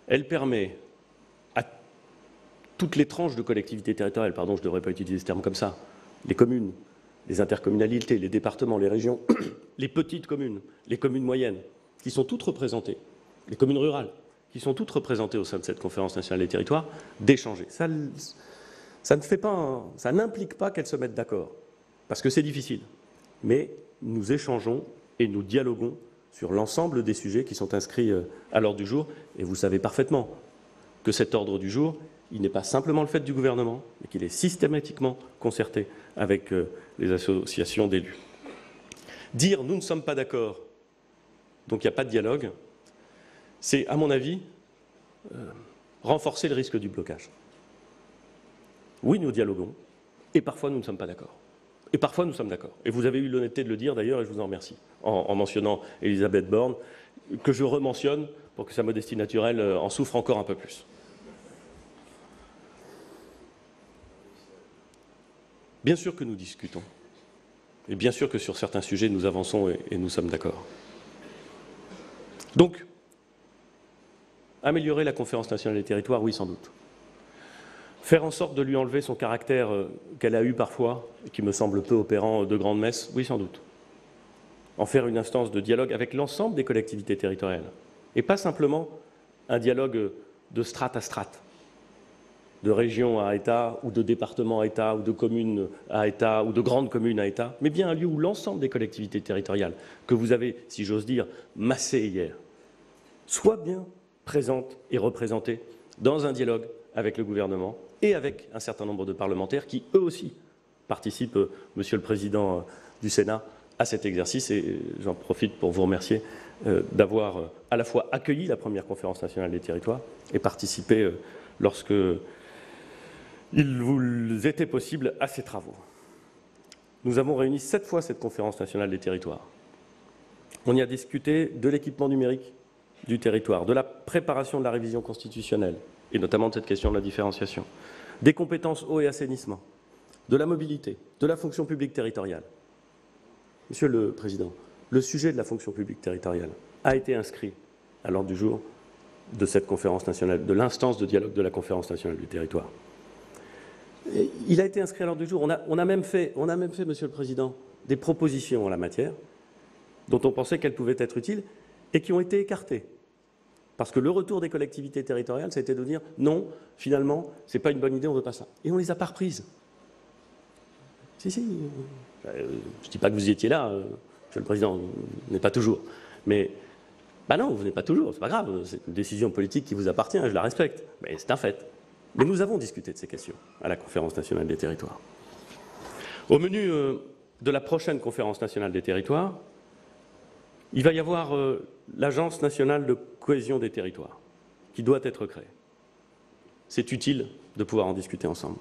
elle permet à toutes les tranches de collectivités territoriales, pardon, je ne devrais pas utiliser ce terme comme ça, les communes, les intercommunalités, les départements, les régions, les petites communes, les communes moyennes, qui sont toutes représentées, les communes rurales, qui sont toutes représentées au sein de cette conférence nationale des territoires, d'échanger. Ça n'implique pas qu'elles se mettent d'accord, parce que c'est difficile. Mais nous échangeons et nous dialoguons sur l'ensemble des sujets qui sont inscrits à l'ordre du jour. Et vous savez parfaitement que cet ordre du jour, il n'est pas simplement le fait du gouvernement, mais qu'il est systématiquement concerté avec les associations d'élus. Dire « nous ne sommes pas d'accord », donc il n'y a pas de dialogue, c'est, à mon avis, renforcer le risque du blocage. Oui, nous dialoguons, et parfois nous ne sommes pas d'accord. Et parfois nous sommes d'accord. Et vous avez eu l'honnêteté de le dire d'ailleurs, et je vous en remercie, en mentionnant Elisabeth Borne, que je rementionne pour que sa modestie naturelle en souffre encore un peu plus. Bien sûr que nous discutons. Et bien sûr que sur certains sujets, nous avançons et nous sommes d'accord. Donc, améliorer la conférence nationale des territoires, oui, sans doute. Faire en sorte de lui enlever son caractère qu'elle a eu parfois, et qui me semble peu opérant de grande messe, oui, sans doute. En faire une instance de dialogue avec l'ensemble des collectivités territoriales. Et pas simplement un dialogue de strate à strate, de région à État, ou de département à État, ou de commune à État, ou de grande commune à État, mais bien un lieu où l'ensemble des collectivités territoriales, que vous avez, si j'ose dire, massées hier, soient bien présentes et représentées dans un dialogue avec le gouvernement et avec un certain nombre de parlementaires qui, eux aussi, participent, Monsieur le Président du Sénat, à cet exercice. Et j'en profite pour vous remercier d'avoir à la fois accueilli la première conférence nationale des territoires et participé lorsque il vous était possible à ces travaux. Nous avons réuni 7 fois cette conférence nationale des territoires. On y a discuté de l'équipement numérique du territoire, de la préparation de la révision constitutionnelle, et notamment de cette question de la différenciation, des compétences eau et assainissement, de la mobilité, de la fonction publique territoriale. Monsieur le Président, le sujet de la fonction publique territoriale a été inscrit à l'ordre du jour de cette conférence nationale, de l'instance de dialogue de la conférence nationale du territoire. Et il a été inscrit à l'ordre du jour. On a même fait, Monsieur le Président, des propositions en la matière dont on pensait qu'elles pouvaient être utiles et qui ont été écartées. Parce que le retour des collectivités territoriales, ça a été de dire non, finalement, ce n'est pas une bonne idée, on ne veut pas ça. Et on ne les a pas reprises. Si. Je ne dis pas que vous y étiez là, Monsieur le Président, vous n'êtes pas toujours. Mais, non, vous n'êtes pas toujours, c'est pas grave, c'est une décision politique qui vous appartient, je la respecte. Mais c'est un fait. Mais nous avons discuté de ces questions à la Conférence nationale des territoires. Au menu de la prochaine Conférence nationale des territoires, il va y avoir l'Agence nationale de cohésion des territoires, qui doit être créée. C'est utile de pouvoir en discuter ensemble.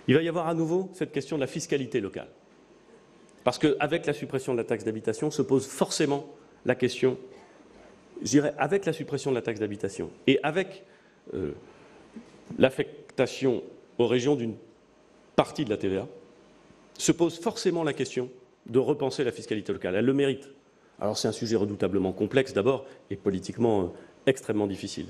Il va y avoir à nouveau cette question de la fiscalité locale. Parce qu'avec la suppression de la taxe d'habitation se pose forcément la question, je dirais, avec la suppression de la taxe d'habitation et avec l'affectation aux régions d'une partie de la TVA, se pose forcément la question de repenser la fiscalité locale. Elle le mérite. Alors c'est un sujet redoutablement complexe d'abord et politiquement extrêmement difficile.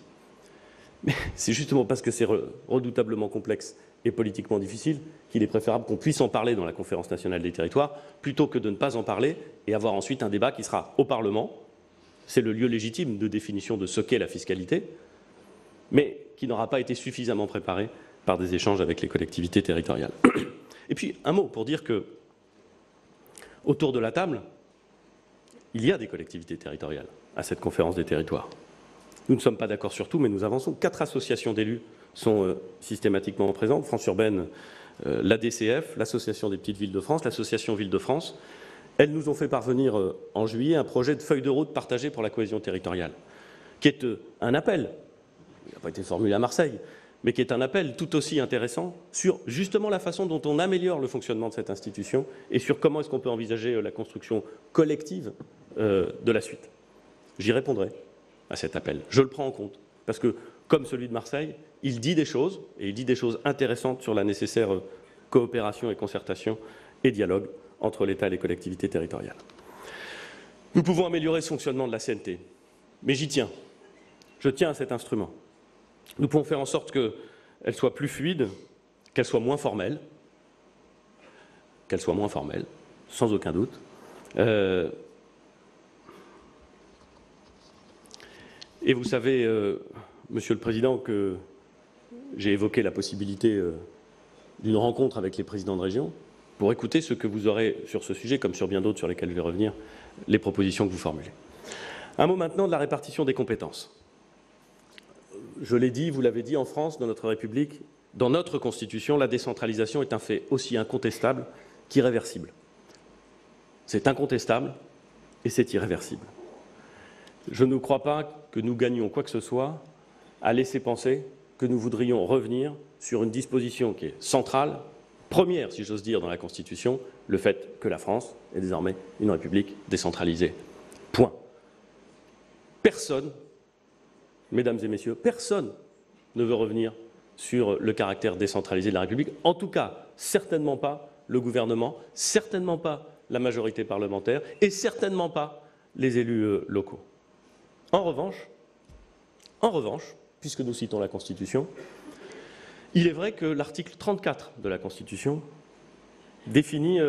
Mais c'est justement parce que c'est redoutablement complexe et politiquement difficile qu'il est préférable qu'on puisse en parler dans la Conférence nationale des territoires plutôt que de ne pas en parler et avoir ensuite un débat qui sera au Parlement. C'est le lieu légitime de définition de ce qu'est la fiscalité, mais qui n'aura pas été suffisamment préparé par des échanges avec les collectivités territoriales. Et puis un mot pour dire que autour de la table, il y a des collectivités territoriales à cette conférence des territoires. Nous ne sommes pas d'accord sur tout, mais nous avançons. 4 associations d'élus sont systématiquement présentes. France Urbaine, l'ADCF, l'Association des petites villes de France, l'Association Villes de France. Elles nous ont fait parvenir en juillet un projet de feuille de route partagée pour la cohésion territoriale, qui est un appel, il n'a pas été formulé à Marseille, mais qui est un appel tout aussi intéressant sur justement la façon dont on améliore le fonctionnement de cette institution et sur comment est-ce qu'on peut envisager la construction collective de la suite. J'y répondrai à cet appel. Je le prends en compte, parce que, comme celui de Marseille, il dit des choses, et il dit des choses intéressantes sur la nécessaire coopération et concertation et dialogue entre l'État et les collectivités territoriales. Nous pouvons améliorer le fonctionnement de la CNT, mais j'y tiens. Je tiens à cet instrument. Nous pouvons faire en sorte qu'elle soit plus fluide, qu'elle soit moins formelle, sans aucun doute. Et vous savez, Monsieur le Président, que j'ai évoqué la possibilité d'une rencontre avec les présidents de région pour écouter ce que vous aurez sur ce sujet, comme sur bien d'autres sur lesquels je vais revenir, les propositions que vous formulez. Un mot maintenant de la répartition des compétences. Je l'ai dit, vous l'avez dit, en France, dans notre République, dans notre Constitution, la décentralisation est un fait aussi incontestable qu'irréversible. C'est incontestable et c'est irréversible. Je ne crois pas que nous gagnions quoi que ce soit à laisser penser que nous voudrions revenir sur une disposition qui est centrale, première, si j'ose dire, dans la Constitution, le fait que la France est désormais une république décentralisée. Point. Personne, mesdames et messieurs, personne ne veut revenir sur le caractère décentralisé de la République. En tout cas, certainement pas le gouvernement, certainement pas la majorité parlementaire et certainement pas les élus locaux. En revanche, puisque nous citons la Constitution, il est vrai que l'article 34 de la Constitution définit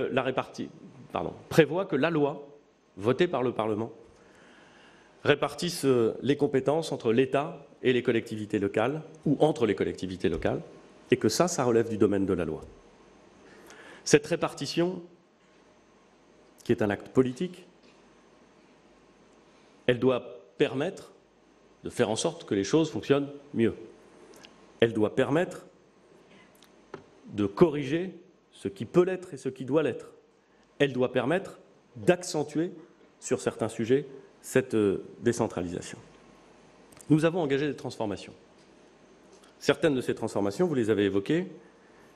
prévoit que la loi, votée par le Parlement, répartisse les compétences entre l'État et les collectivités locales, ou entre les collectivités locales, et que ça relève du domaine de la loi. Cette répartition, qui est un acte politique, elle doit permettre de faire en sorte que les choses fonctionnent mieux. Elle doit permettre de corriger ce qui peut l'être et ce qui doit l'être. Elle doit permettre d'accentuer sur certains sujets cette décentralisation. Nous avons engagé des transformations. Certaines de ces transformations, vous les avez évoquées.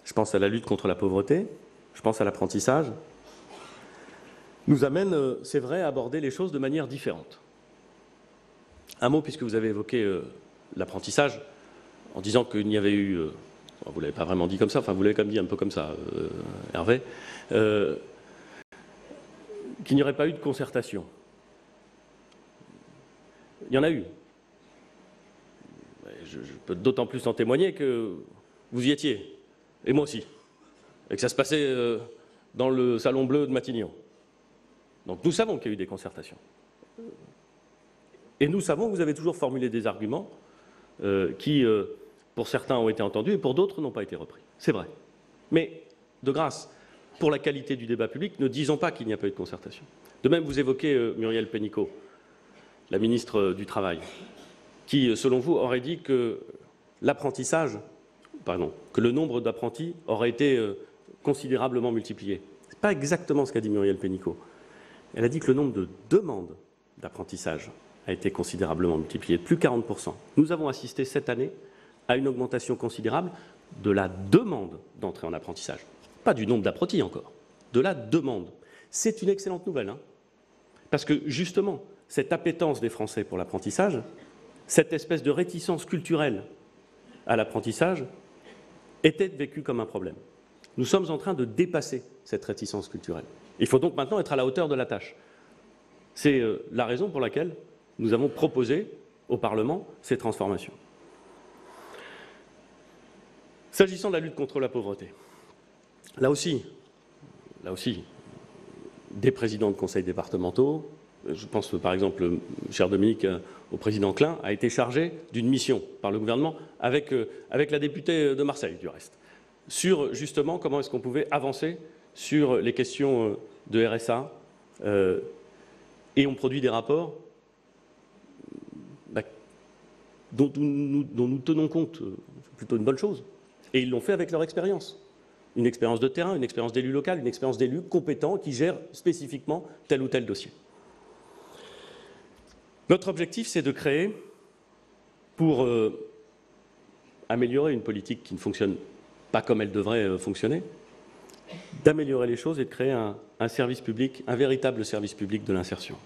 Je pense à la lutte contre la pauvreté, je pense à l'apprentissage. Nous amènent, c'est vrai, à aborder les choses de manière différente. Un mot, puisque vous avez évoqué l'apprentissage, en disant qu'il n'y avait eu, vous ne l'avez pas vraiment dit comme ça, enfin vous l'avez quand même dit un peu comme ça, Hervé, qu'il n'y aurait pas eu de concertation. Il y en a eu. Je peux d'autant plus en témoigner que vous y étiez, et moi aussi, et que ça se passait dans le Salon Bleu de Matignon. Donc nous savons qu'il y a eu des concertations. Et nous savons que vous avez toujours formulé des arguments qui, pour certains, ont été entendus et pour d'autres, n'ont pas été repris. C'est vrai. Mais, de grâce, pour la qualité du débat public, ne disons pas qu'il n'y a pas eu de concertation. De même, vous évoquez Muriel Pénicaud, la ministre du Travail, qui, selon vous, aurait dit que que le nombre d'apprentis aurait été considérablement multiplié. Ce n'est pas exactement ce qu'a dit Muriel Pénicaud. Elle a dit que le nombre de demandes d'apprentissage a été considérablement multiplié, de plus de 40%. Nous avons assisté cette année à une augmentation considérable de la demande d'entrée en apprentissage. Pas du nombre d'apprentis encore, de la demande. C'est une excellente nouvelle, parce que justement, cette appétence des Français pour l'apprentissage, cette espèce de réticence culturelle à l'apprentissage, était vécue comme un problème. Nous sommes en train de dépasser cette réticence culturelle. Il faut donc maintenant être à la hauteur de la tâche. C'est la raison pour laquelle nous avons proposé au Parlement ces transformations. S'agissant de la lutte contre la pauvreté, là aussi, des présidents de conseils départementaux, je pense par exemple, cher Dominique, au président Klein, a été chargé d'une mission par le gouvernement avec la députée de Marseille, du reste, sur justement comment est-ce qu'on pouvait avancer sur les questions de RSA, et on produit des rapports dont nous tenons compte, c'est plutôt une bonne chose. Et ils l'ont fait avec leur expérience. Une expérience de terrain, une expérience d'élu local, une expérience d'élus compétents qui gèrent spécifiquement tel ou tel dossier. Notre objectif, c'est de créer, pour améliorer une politique qui ne fonctionne pas comme elle devrait fonctionner, d'améliorer les choses et de créer un service public, un véritable service public de l'insertion.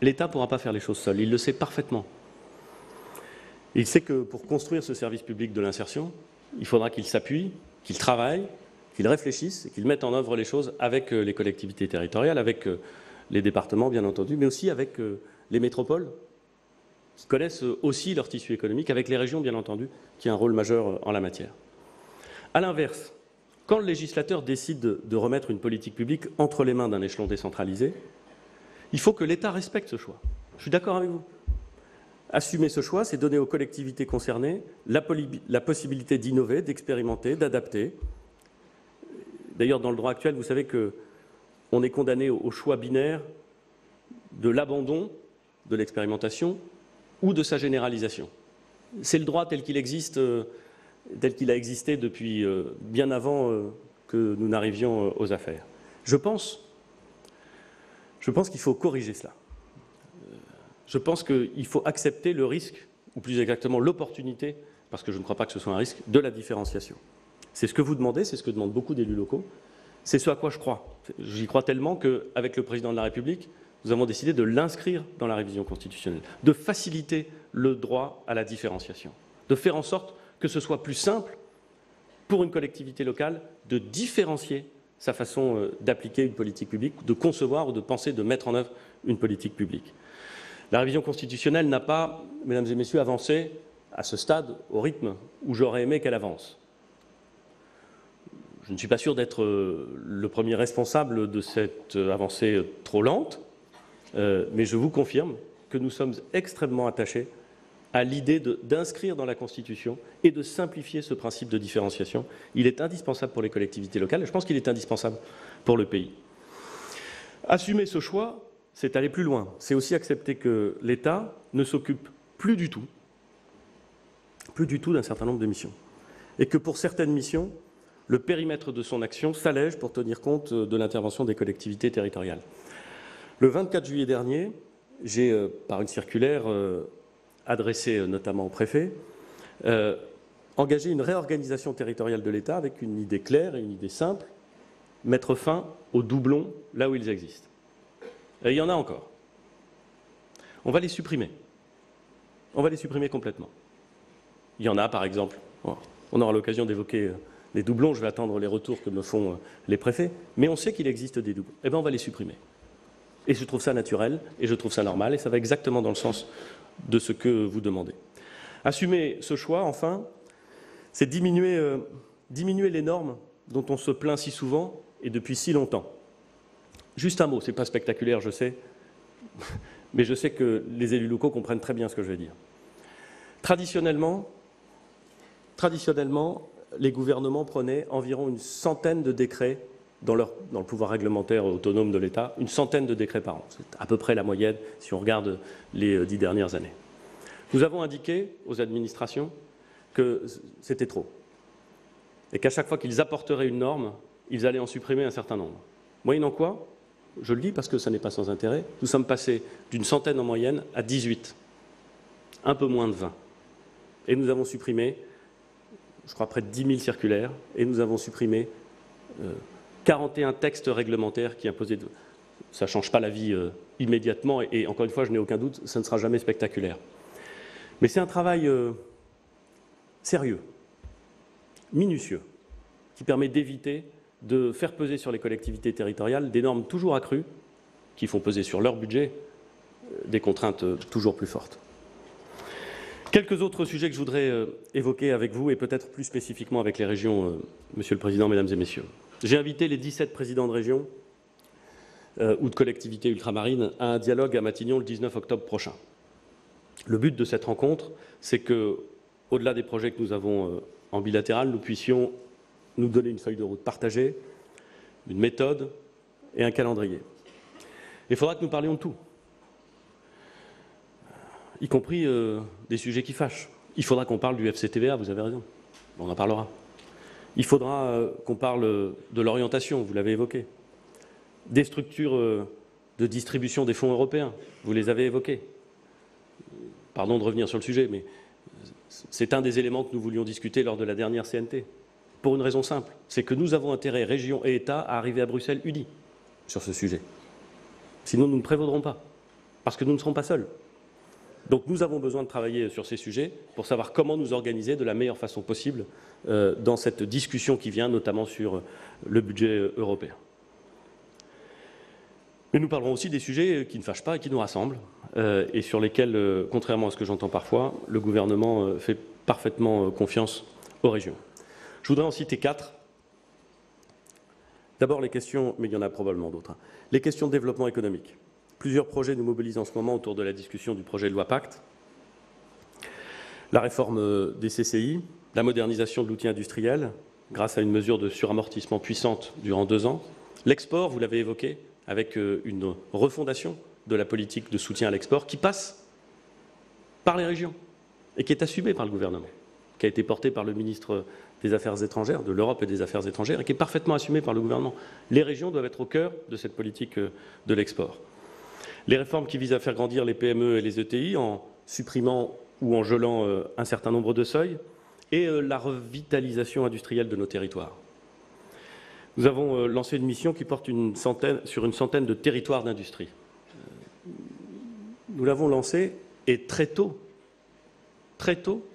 L'État ne pourra pas faire les choses seul, il le sait parfaitement. Il sait que pour construire ce service public de l'insertion, il faudra qu'il s'appuie, qu'il travaille, qu'il réfléchisse et qu'il mette en œuvre les choses avec les collectivités territoriales, avec les départements bien entendu, mais aussi avec les métropoles qui connaissent aussi leur tissu économique, avec les régions bien entendu, qui ont un rôle majeur en la matière. A l'inverse, quand le législateur décide de remettre une politique publique entre les mains d'un échelon décentralisé, il faut que l'État respecte ce choix. Je suis d'accord avec vous. Assumer ce choix, c'est donner aux collectivités concernées la possibilité d'innover, d'expérimenter, d'adapter. D'ailleurs, dans le droit actuel, vous savez qu'on est condamné au choix binaire de l'abandon de l'expérimentation ou de sa généralisation. C'est le droit tel qu'il existe, tel qu'il a existé depuis bien avant que nous n'arrivions aux affaires. Je pense qu'il faut corriger cela. Je pense qu'il faut accepter le risque, ou plus exactement l'opportunité, parce que je ne crois pas que ce soit un risque, de la différenciation. C'est ce que vous demandez, c'est ce que demandent beaucoup d'élus locaux. C'est ce à quoi je crois. J'y crois tellement qu'avec le Président de la République, nous avons décidé de l'inscrire dans la révision constitutionnelle, de faciliter le droit à la différenciation, de faire en sorte que ce soit plus simple pour une collectivité locale de différencier sa façon d'appliquer une politique publique, de concevoir ou de penser, de mettre en œuvre une politique publique. La révision constitutionnelle n'a pas, mesdames et messieurs, avancé à ce stade au rythme où j'aurais aimé qu'elle avance. Je ne suis pas sûr d'être le premier responsable de cette avancée trop lente, mais je vous confirme que nous sommes extrêmement attachés à l'idée d'inscrire dans la Constitution et de simplifier ce principe de différenciation. Il est indispensable pour les collectivités locales et je pense qu'il est indispensable pour le pays. Assumer ce choix, c'est aller plus loin. C'est aussi accepter que l'État ne s'occupe plus du tout d'un certain nombre de missions. Et que pour certaines missions, le périmètre de son action s'allège pour tenir compte de l'intervention des collectivités territoriales. Le 24 juillet dernier, j'ai, par une circulaire adressée notamment au préfet, engagé une réorganisation territoriale de l'État avec une idée claire et une idée simple, mettre fin aux doublons là où ils existent. Et il y en a encore. On va les supprimer. On va les supprimer complètement. Il y en a, par exemple, on aura l'occasion d'évoquer les doublons, je vais attendre les retours que me font les préfets, mais on sait qu'il existe des doublons. Eh bien, on va les supprimer. Et je trouve ça naturel, et je trouve ça normal, et ça va exactement dans le sens de ce que vous demandez. Assumer ce choix, enfin, c'est diminuer les normes dont on se plaint si souvent et depuis si longtemps. Juste un mot, ce n'est pas spectaculaire, je sais, mais je sais que les élus locaux comprennent très bien ce que je vais dire. Traditionnellement, les gouvernements prenaient environ une centaine de décrets dans le pouvoir réglementaire autonome de l'État, une centaine de décrets par an. C'est à peu près la moyenne si on regarde les 10 dernières années. Nous avons indiqué aux administrations que c'était trop et qu'à chaque fois qu'ils apporteraient une norme, ils allaient en supprimer un certain nombre. Moyennant quoi, je le dis parce que ça n'est pas sans intérêt, nous sommes passés d'une centaine en moyenne à 18, un peu moins de 20. Et nous avons supprimé, je crois, près de 10 000 circulaires, et nous avons supprimé 41 textes réglementaires qui imposaient... Ça ne change pas la vie immédiatement, et encore une fois, je n'ai aucun doute, ça ne sera jamais spectaculaire. Mais c'est un travail sérieux, minutieux, qui permet d'éviter de faire peser sur les collectivités territoriales des normes toujours accrues, qui font peser sur leur budget des contraintes toujours plus fortes. Quelques autres sujets que je voudrais évoquer avec vous, et peut-être plus spécifiquement avec les régions, Monsieur le Président, Mesdames et Messieurs. J'ai invité les 17 présidents de régions ou de collectivités ultramarines à un dialogue à Matignon le 19 octobre prochain. Le but de cette rencontre, c'est que, au-delà des projets que nous avons en bilatéral, nous puissions nous donner une feuille de route partagée, une méthode et un calendrier. Il faudra que nous parlions de tout, y compris des sujets qui fâchent. Il faudra qu'on parle du FCTVA, vous avez raison, on en parlera. Il faudra qu'on parle de l'orientation, vous l'avez évoqué, des structures de distribution des fonds européens, vous les avez évoquées. Pardon de revenir sur le sujet, mais c'est un des éléments que nous voulions discuter lors de la dernière CNT. Pour une raison simple, c'est que nous avons intérêt, région et État, à arriver à Bruxelles unis sur ce sujet. Sinon, nous ne prévaudrons pas, parce que nous ne serons pas seuls. Donc nous avons besoin de travailler sur ces sujets pour savoir comment nous organiser de la meilleure façon possible dans cette discussion qui vient, notamment sur le budget européen. Mais nous parlerons aussi des sujets qui ne fâchent pas et qui nous rassemblent, et sur lesquels, contrairement à ce que j'entends parfois, le gouvernement fait parfaitement confiance aux régions. Je voudrais en citer 4. D'abord les questions, mais il y en a probablement d'autres, les questions de développement économique. Plusieurs projets nous mobilisent en ce moment autour de la discussion du projet de loi Pacte. La réforme des CCI, la modernisation de l'outil industriel, grâce à une mesure de suramortissement puissante durant 2 ans. L'export, vous l'avez évoqué, avec une refondation de la politique de soutien à l'export qui passe par les régions et qui est assumée par le gouvernement, qui a été portée par le ministre des Affaires étrangères, de l'Europe et des Affaires étrangères, et qui est parfaitement assumée par le gouvernement. Les régions doivent être au cœur de cette politique de l'export. Les réformes qui visent à faire grandir les PME et les ETI en supprimant ou en gelant un certain nombre de seuils, et la revitalisation industrielle de nos territoires. Nous avons lancé une mission qui porte sur une centaine de territoires d'industrie. Nous l'avons lancée et très tôt,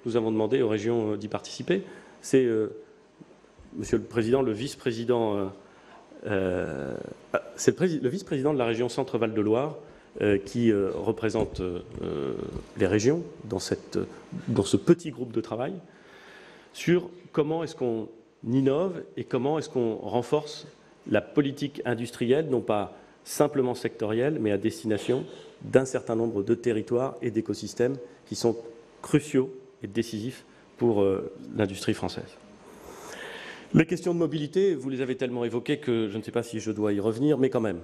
nous avons demandé aux régions d'y participer. C'est, Monsieur le Président, le vice-président de la région Centre-Val de Loire qui représente les régions dans ce petit groupe de travail sur comment est-ce qu'on innove et comment est-ce qu'on renforce la politique industrielle, non pas simplement sectorielle, mais à destination d'un certain nombre de territoires et d'écosystèmes qui sont cruciaux et décisifs pour l'industrie française. Les questions de mobilité, vous les avez tellement évoquées que je ne sais pas si je dois y revenir, mais quand même.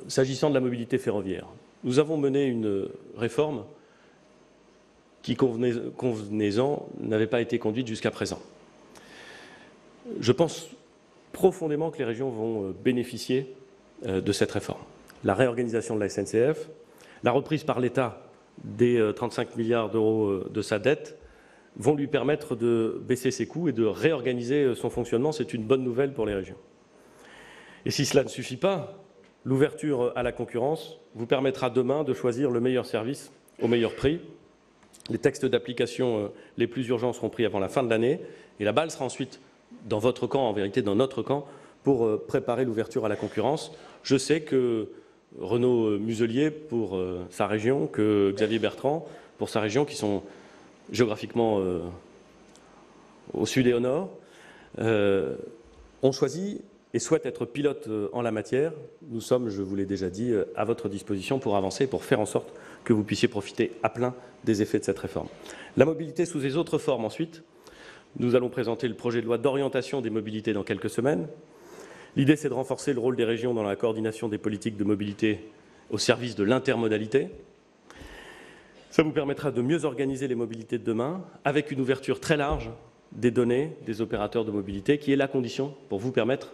S'agissant de la mobilité ferroviaire, nous avons mené une réforme qui, convenez-en, n'avait pas été conduite jusqu'à présent. Je pense profondément que les régions vont bénéficier de cette réforme. La réorganisation de la SNCF, la reprise par l'État des 35 milliards d'euros de sa dette vont lui permettre de baisser ses coûts et de réorganiser son fonctionnement. C'est une bonne nouvelle pour les régions. Et si cela ne suffit pas, l'ouverture à la concurrence vous permettra demain de choisir le meilleur service au meilleur prix. Les textes d'application les plus urgents seront pris avant la fin de l'année et la balle sera ensuite dans votre camp, en vérité dans notre camp, pour préparer l'ouverture à la concurrence. Je sais que Renaud Muselier pour sa région, que Xavier Bertrand pour sa région, qui sont géographiquement au sud et au nord, ont choisi et souhaitent être pilotes en la matière. Nous sommes, je vous l'ai déjà dit, à votre disposition pour avancer, pour faire en sorte que vous puissiez profiter à plein des effets de cette réforme. La mobilité sous ses autres formes ensuite. Nous allons présenter le projet de loi d'orientation des mobilités dans quelques semaines. L'idée, c'est de renforcer le rôle des régions dans la coordination des politiques de mobilité au service de l'intermodalité. Ça vous permettra de mieux organiser les mobilités de demain avec une ouverture très large des données des opérateurs de mobilité qui est la condition pour vous permettre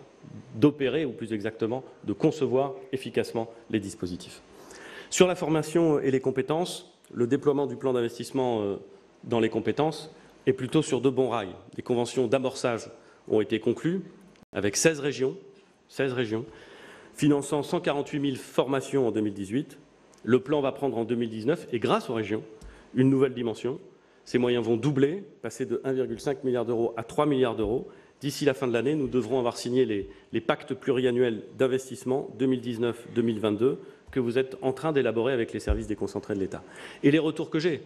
d'opérer, ou plus exactement, de concevoir efficacement les dispositifs. Sur la formation et les compétences, le déploiement du plan d'investissement dans les compétences est plutôt sur de bons rails. Des conventions d'amorçage ont été conclues avec 16 régions, finançant 148 000 formations en 2018. Le plan va prendre en 2019, et grâce aux régions, une nouvelle dimension. Ces moyens vont doubler, passer de 1,5 milliard d'euros à 3 milliards d'euros. D'ici la fin de l'année, nous devrons avoir signé les pactes pluriannuels d'investissement 2019-2022 que vous êtes en train d'élaborer avec les services déconcentrés de l'État. Et les retours que j'ai,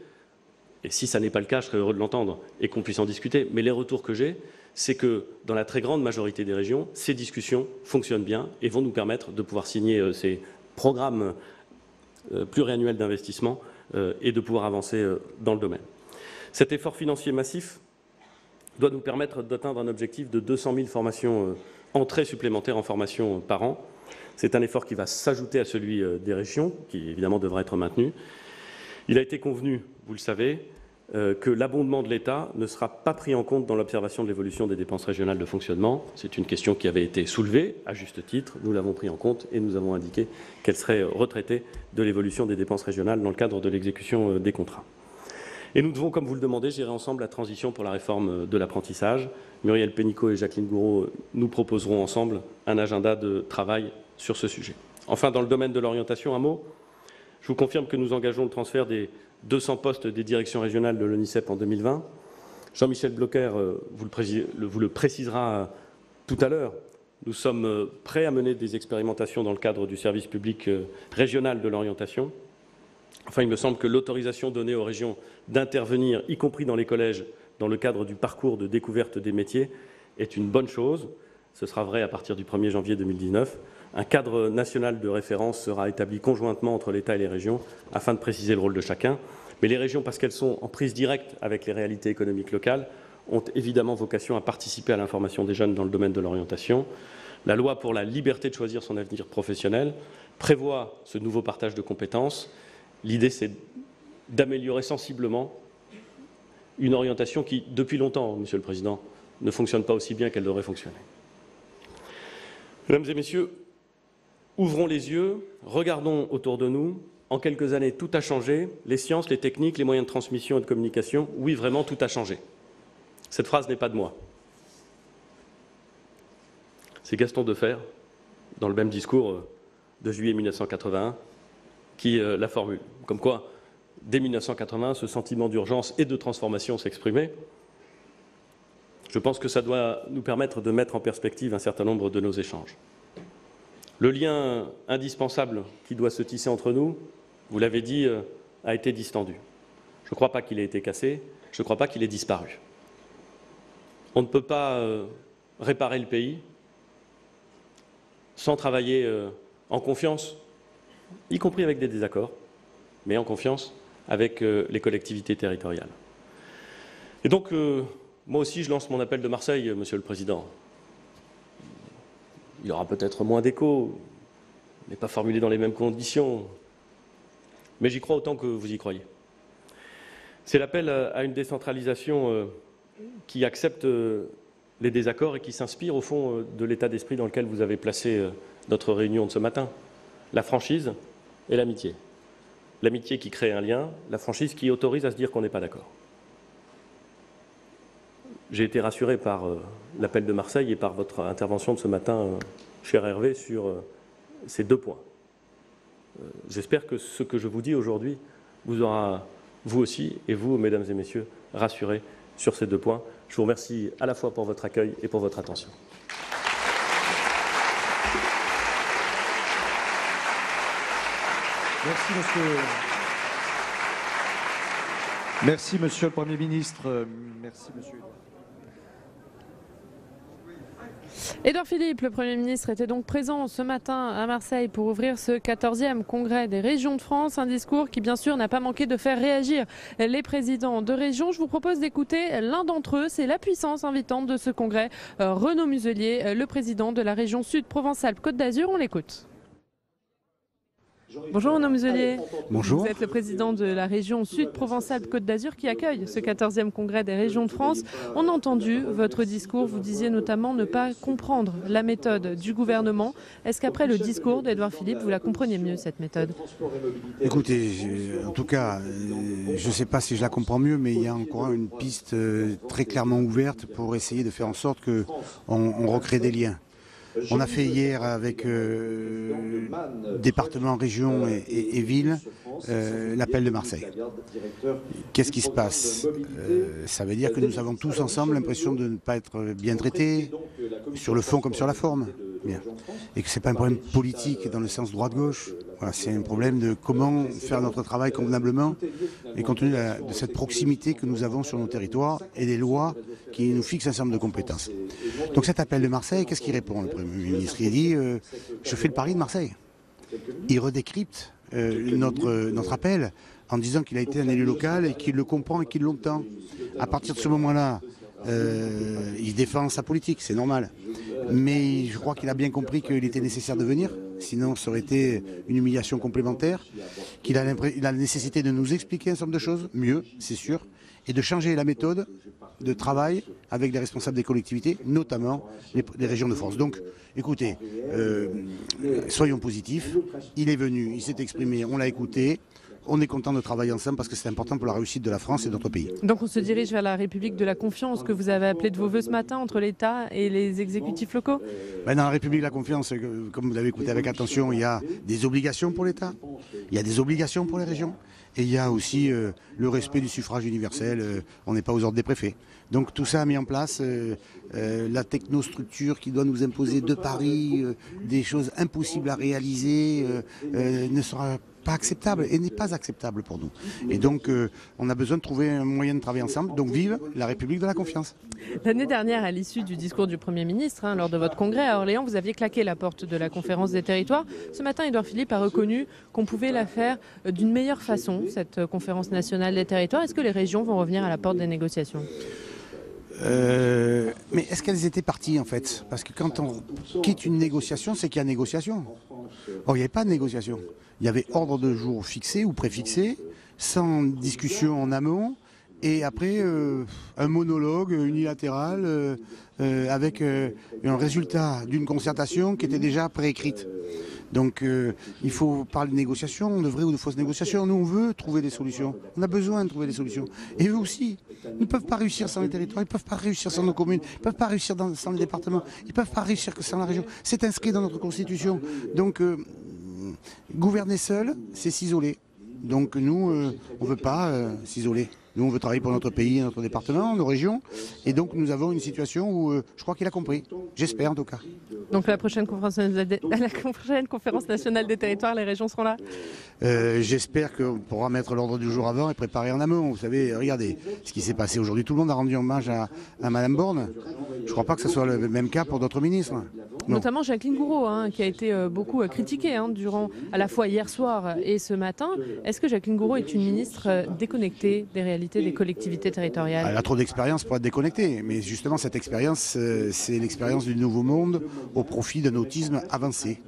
et si ça n'est pas le cas, je serais heureux de l'entendre et qu'on puisse en discuter, mais les retours que j'ai, c'est que dans la très grande majorité des régions, ces discussions fonctionnent bien et vont nous permettre de pouvoir signer ces programmes pluriannuels d'investissement et de pouvoir avancer dans le domaine. Cet effort financier massif doit nous permettre d'atteindre un objectif de 200 000 formations, entrées supplémentaires en formation par an. C'est un effort qui va s'ajouter à celui des régions, qui évidemment devra être maintenu. Il a été convenu, vous le savez, que l'abondement de l'État ne sera pas pris en compte dans l'observation de l'évolution des dépenses régionales de fonctionnement. C'est une question qui avait été soulevée, à juste titre. Nous l'avons pris en compte et nous avons indiqué qu'elle serait retraitée de l'évolution des dépenses régionales dans le cadre de l'exécution des contrats. Et nous devons, comme vous le demandez, gérer ensemble la transition pour la réforme de l'apprentissage. Muriel Pénicaud et Jacqueline Gouraud nous proposeront ensemble un agenda de travail sur ce sujet. Enfin, dans le domaine de l'orientation, un mot. Je vous confirme que nous engageons le transfert des 200 postes des directions régionales de l'ONICEP en 2020. Jean-Michel Blocher vous le précisera tout à l'heure. Nous sommes prêts à mener des expérimentations dans le cadre du service public régional de l'orientation. Enfin, il me semble que l'autorisation donnée aux régions d'intervenir, y compris dans les collèges, dans le cadre du parcours de découverte des métiers, est une bonne chose. ce sera vrai à partir du 1er janvier 2019. Un cadre national de référence sera établi conjointement entre l'État et les régions afin de préciser le rôle de chacun. Mais les régions, parce qu'elles sont en prise directe avec les réalités économiques locales, ont évidemment vocation à participer à l'information des jeunes dans le domaine de l'orientation. La loi pour la liberté de choisir son avenir professionnel prévoit ce nouveau partage de compétences. L'idée, c'est d'améliorer sensiblement une orientation qui, depuis longtemps, Monsieur le Président, ne fonctionne pas aussi bien qu'elle devrait fonctionner. Mesdames et Messieurs, ouvrons les yeux, regardons autour de nous. En quelques années, tout a changé. Les sciences, les techniques, les moyens de transmission et de communication, oui, vraiment, tout a changé. Cette phrase n'est pas de moi. C'est Gaston Defferre, dans le même discours de juillet 1981, qui la formule. Comme quoi, dès 1981, ce sentiment d'urgence et de transformation s'exprimait. Je pense que ça doit nous permettre de mettre en perspective un certain nombre de nos échanges. Le lien indispensable qui doit se tisser entre nous, vous l'avez dit, a été distendu. Je ne crois pas qu'il ait été cassé, je ne crois pas qu'il ait disparu. On ne peut pas réparer le pays sans travailler en confiance, y compris avec des désaccords, mais en confiance avec les collectivités territoriales. Et donc, moi aussi, je lance mon appel de Marseille, Monsieur le Président. Il y aura peut-être moins d'écho, n'est pas formulé dans les mêmes conditions, mais j'y crois autant que vous y croyez. C'est l'appel à une décentralisation qui accepte les désaccords et qui s'inspire au fond de l'état d'esprit dans lequel vous avez placé notre réunion de ce matin. La franchise et l'amitié. L'amitié qui crée un lien, la franchise qui autorise à se dire qu'on n'est pas d'accord. J'ai été rassuré par l'appel de Marseille et par votre intervention de ce matin, cher Hervé, sur ces deux points. J'espère que ce que je vous dis aujourd'hui vous aura, vous aussi, et vous, mesdames et messieurs, rassurés sur ces deux points. Je vous remercie à la fois pour votre accueil et pour votre attention. Merci, monsieur. Merci, monsieur le Premier ministre. Merci, monsieur. Édouard Philippe, le Premier ministre, était donc présent ce matin à Marseille pour ouvrir ce 14e congrès des régions de France. Un discours qui, bien sûr, n'a pas manqué de faire réagir les présidents de région. Je vous propose d'écouter l'un d'entre eux. C'est la puissance invitante de ce congrès, Renaud Muselier, le président de la région Sud Provence-Alpes-Côte d'Azur. On l'écoute. Bonjour Renaud Muselier. Bonjour. Vous êtes le président de la région Sud Provence-Alpes-Côte d'Azur qui accueille ce 14e congrès des régions de France. On a entendu votre discours, vous disiez notamment ne pas comprendre la méthode du gouvernement. Est-ce qu'après le discours d'Édouard Philippe, vous la comprenez mieux cette méthode? Écoutez, en tout cas, je ne sais pas si je la comprends mieux, mais il y a encore une piste très clairement ouverte pour essayer de faire en sorte qu'on recrée des liens. On a fait hier avec département, région et ville l'appel de Marseille. Qu'est-ce qui se passe? Ça veut dire que nous avons tous ensemble l'impression de ne pas être bien traités, sur le fond comme sur la forme. Bien. Et que ce n'est pas un problème politique dans le sens droite-gauche. Voilà, c'est un problème de comment faire notre travail convenablement et compte tenu de cette proximité que nous avons sur nos territoires et des lois qui nous fixent un certain nombre de compétences. Donc cet appel de Marseille, qu'est-ce qu'il répond le Premier ministre? Il dit je fais le pari de Marseille. Il redécrypte notre appel en disant qu'il a été un élu local et qu'il le comprend et qu'il l'entend. À partir de ce moment-là, il défend sa politique, c'est normal. Mais je crois qu'il a bien compris qu'il était nécessaire de venir, sinon ça aurait été une humiliation complémentaire, qu'il a la nécessité de nous expliquer un certain nombre de choses, mieux, c'est sûr, et de changer la méthode de travail avec les responsables des collectivités, notamment les régions de France. Donc, écoutez, soyons positifs, il est venu, il s'est exprimé, on l'a écouté. On est content de travailler ensemble parce que c'est important pour la réussite de la France et de notre pays. Donc on se dirige vers la République de la confiance que vous avez appelée de vos voeux ce matin entre l'État et les exécutifs locaux? Dans la République de la confiance, comme vous l'avez écouté avec attention, il y a des obligations pour l'État, Il y a des obligations pour les régions et il y a aussi le respect du suffrage universel. On n'est pas aux ordres des préfets. Donc tout ça a mis en place la technostructure qui doit nous imposer de Paris des choses impossibles à réaliser ne sera pas acceptable et n'est pas acceptable pour nous. Et donc on a besoin de trouver un moyen de travailler ensemble. Donc vive la République de la confiance. L'année dernière, à l'issue du discours du Premier ministre, lors de votre congrès à Orléans, vous aviez claqué la porte de la conférence des territoires. Ce matin, Édouard Philippe a reconnu qu'on pouvait la faire d'une meilleure façon, cette conférence nationale des territoires. Est-ce que les régions vont revenir à la porte des négociations ? Mais est-ce qu'elles étaient parties en fait? Parce que quand on quitte une négociation, c'est qu'il y a négociation. Or, il n'y avait pas de négociation. Il y avait ordre de jour fixé ou préfixé, sans discussion en amont, et après un monologue unilatéral avec un résultat d'une concertation qui était déjà préécrite. Donc il faut parler de négociation, de vraies ou de fausses négociations. Nous, on veut trouver des solutions. On a besoin de trouver des solutions. Et eux aussi, ils ne peuvent pas réussir sans les territoires, ils ne peuvent pas réussir sans nos communes, ils ne peuvent pas réussir sans les départements, ils ne peuvent pas réussir que sans la région. C'est inscrit dans notre Constitution. Donc gouverner seul, c'est s'isoler. Donc nous, on ne veut pas s'isoler. Nous, on veut travailler pour notre pays, notre département, nos régions. Et donc, nous avons une situation où je crois qu'il a compris. J'espère, en tout cas. Donc, à la prochaine conférence nationale des territoires, les régions seront là ? J'espère qu'on pourra mettre l'ordre du jour avant et préparer en amont. Vous savez, regardez ce qui s'est passé aujourd'hui. Tout le monde a rendu hommage à Madame Borne. Je ne crois pas que ce soit le même cas pour d'autres ministres. Non. Notamment Jacqueline Gourault, qui a été beaucoup critiquée durant à la fois hier soir et ce matin. Est-ce que Jacqueline Gourault est une ministre déconnectée des réalités des collectivités territoriales? Elle a trop d'expérience pour être déconnectée, mais justement cette expérience, c'est l'expérience du nouveau monde au profit d'un autisme avancé.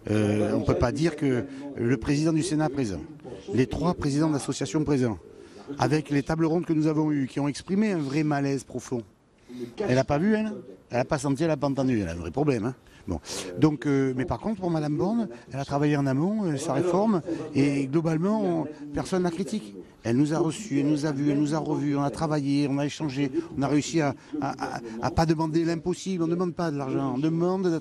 On ne peut pas dire que le président du Sénat présent, les 3 présidents d'associations présents, avec les tables rondes que nous avons eues, qui ont exprimé un vrai malaise profond. Elle n'a pas vu, elle n'a pas senti, elle n'a pas entendu, elle a un vrai problème. Bon. Donc, mais par contre, pour Madame Borne, elle a travaillé en amont, sa réforme, et globalement, personne ne la critique. Elle nous a reçus, elle nous a vus, elle nous a revus, on a travaillé, on a échangé, on a réussi à pas demander l'impossible, on ne demande pas de l'argent, on demande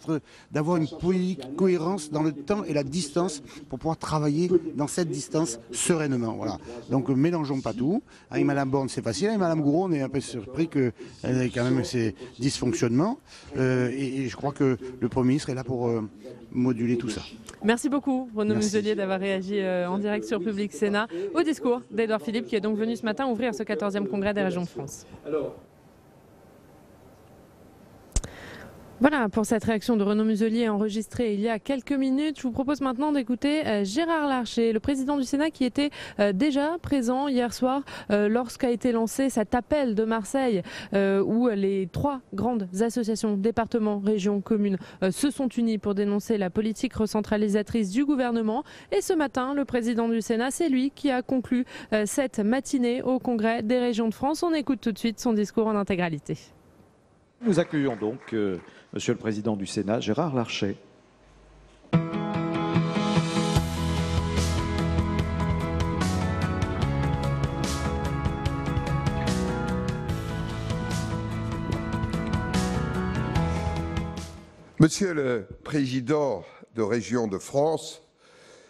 d'avoir une politique cohérence dans le temps et la distance pour pouvoir travailler dans cette distance sereinement. Voilà. Donc mélangeons pas tout. Avec Madame Borne, c'est facile, avec Madame Gourault, on est un peu surpris qu'elle ait quand même ses dysfonctionnements, et je crois que le Premier ministre est là pour moduler tout ça. Merci beaucoup, Renaud Muselier, d'avoir réagi en direct sur Public Sénat au discours d'Édouard Philippe, qui est donc venu ce matin ouvrir ce 14e congrès des régions de France. Voilà pour cette réaction de Renaud Muselier enregistrée il y a quelques minutes. Je vous propose maintenant d'écouter Gérard Larcher, le président du Sénat, qui était déjà présent hier soir lorsqu'a été lancé cet appel de Marseille où les 3 grandes associations, départements, régions, communes, se sont unies pour dénoncer la politique recentralisatrice du gouvernement. Et ce matin, le président du Sénat, c'est lui qui a conclu cette matinée au congrès des régions de France. On écoute tout de suite son discours en intégralité. Nous accueillons donc Monsieur le Président du Sénat, Gérard Larcher. Monsieur le Président de Région de France,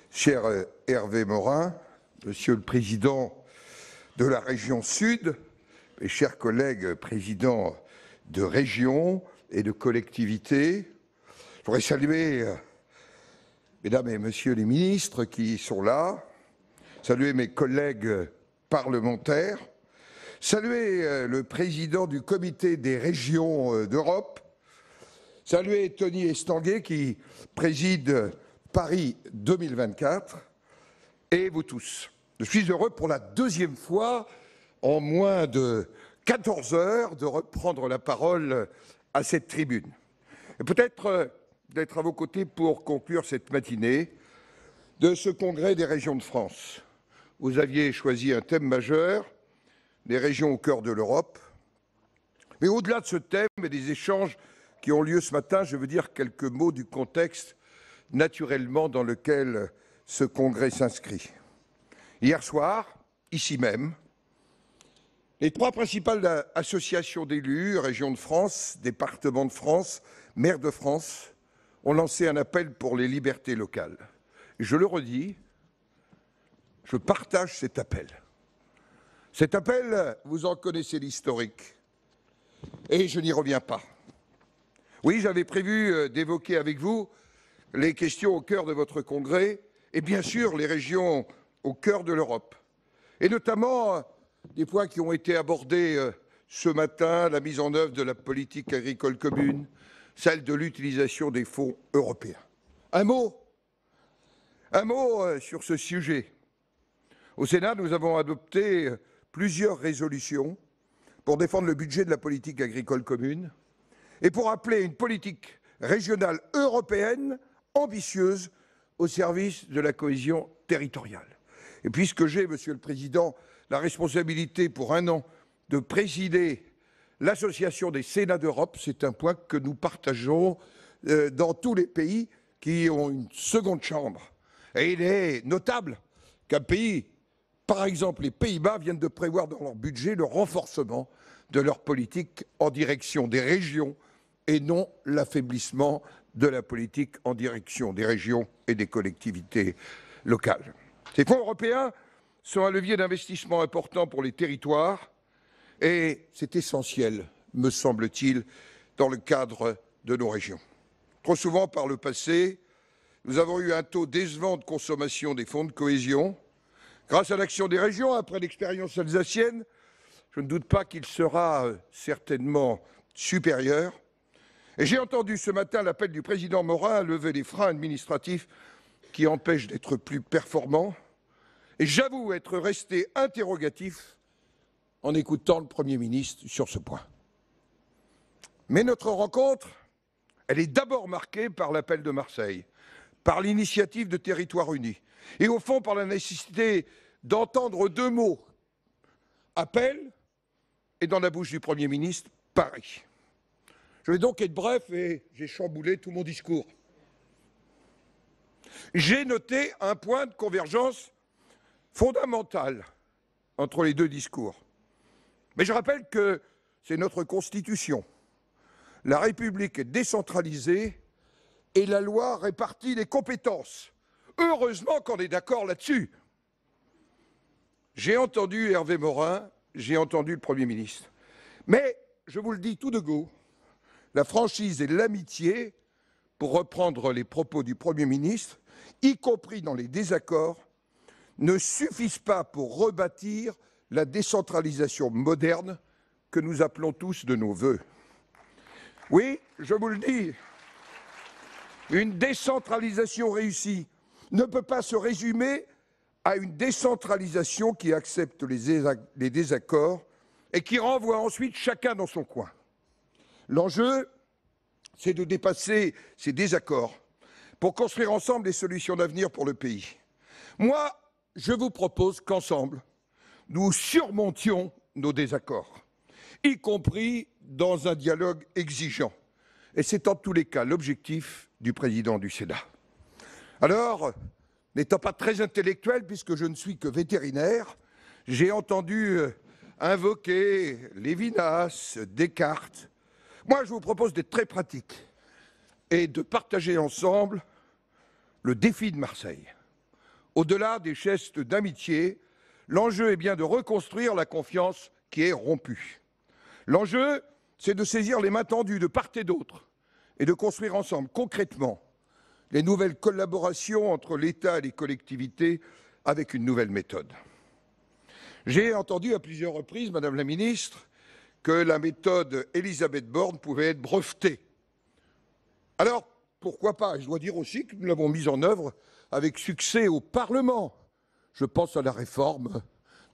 cher Hervé Morin, Monsieur le Président de la région Sud, mes chers collègues présidents de régions et de collectivités, je voudrais saluer mesdames et messieurs les ministres qui sont là, saluer mes collègues parlementaires, saluer le président du comité des régions d'Europe, saluer Tony Estanguet qui préside Paris 2024 et vous tous. Je suis heureux pour la 2e fois en moins de 14 heures de reprendre la parole à cette tribune. Et peut-être d'être à vos côtés pour conclure cette matinée de ce congrès des régions de France. Vous aviez choisi un thème majeur, les régions au cœur de l'Europe. Mais au-delà de ce thème et des échanges qui ont lieu ce matin, je veux dire quelques mots du contexte naturellement dans lequel ce congrès s'inscrit. Hier soir, ici même, les 3 principales associations d'élus, Régions de France, Départements de France, Maires de France, ont lancé un appel pour les libertés locales. Et je le redis, je partage cet appel. Cet appel, vous en connaissez l'historique, et je n'y reviens pas. Oui, j'avais prévu d'évoquer avec vous les questions au cœur de votre congrès, et bien sûr les régions au cœur de l'Europe, et notamment des points qui ont été abordés ce matin, la mise en œuvre de la politique agricole commune, celle de l'utilisation des fonds européens. Un mot sur ce sujet. Au Sénat, nous avons adopté plusieurs résolutions pour défendre le budget de la politique agricole commune et pour appeler une politique régionale européenne ambitieuse au service de la cohésion territoriale. Et puisque j'ai, Monsieur le Président, la responsabilité pour un an de présider l'Association des Sénats d'Europe, c'est un point que nous partageons dans tous les pays qui ont une seconde chambre. Et il est notable qu'un pays, par exemple les Pays-Bas, viennent de prévoir dans leur budget le renforcement de leur politique en direction des régions et non l'affaiblissement de la politique en direction des régions et des collectivités locales. Ces fonds européens sont un levier d'investissement important pour les territoires et c'est essentiel, me semble-t-il, dans le cadre de nos régions. Trop souvent, par le passé, nous avons eu un taux décevant de consommation des fonds de cohésion. Grâce à l'action des régions, après l'expérience alsacienne, je ne doute pas qu'il sera certainement supérieur. Et j'ai entendu ce matin l'appel du président Morin à lever les freins administratifs qui empêchent d'être plus performants. Et j'avoue être resté interrogatif en écoutant le Premier ministre sur ce point. Mais notre rencontre, elle est d'abord marquée par l'appel de Marseille, par l'initiative de Territoires Unis, et au fond par la nécessité d'entendre deux mots, appel, et dans la bouche du Premier ministre, Paris. Je vais donc être bref et j'ai chamboulé tout mon discours. J'ai noté un point de convergence fondamental entre les deux discours. Mais je rappelle que c'est notre Constitution. La République est décentralisée et la loi répartit les compétences. Heureusement qu'on est d'accord là-dessus. J'ai entendu Hervé Morin, j'ai entendu le Premier ministre. Mais, je vous le dis tout de go, la franchise et l'amitié, pour reprendre les propos du Premier ministre, y compris dans les désaccords, ne suffisent pas pour rebâtir la décentralisation moderne que nous appelons tous de nos vœux. Oui, je vous le dis, une décentralisation réussie ne peut pas se résumer à une décentralisation qui accepte les désaccords et qui renvoie ensuite chacun dans son coin. L'enjeu, c'est de dépasser ces désaccords pour construire ensemble des solutions d'avenir pour le pays. Moi, je vous propose qu'ensemble, nous surmontions nos désaccords, y compris dans un dialogue exigeant. Et c'est en tous les cas l'objectif du président du Sénat. Alors, n'étant pas très intellectuel, puisque je ne suis que vétérinaire, j'ai entendu invoquer Lévinas, Descartes. Moi, je vous propose d'être très pratique et de partager ensemble le défi de Marseille. Au-delà des gestes d'amitié, l'enjeu est bien de reconstruire la confiance qui est rompue. L'enjeu, c'est de saisir les mains tendues de part et d'autre et de construire ensemble, concrètement, les nouvelles collaborations entre l'État et les collectivités avec une nouvelle méthode. J'ai entendu à plusieurs reprises, Madame la Ministre, que la méthode Elisabeth Borne pouvait être brevetée. Alors, pourquoi pas? Je dois dire aussi que nous l'avons mise en œuvre avec succès au Parlement. Je pense à la réforme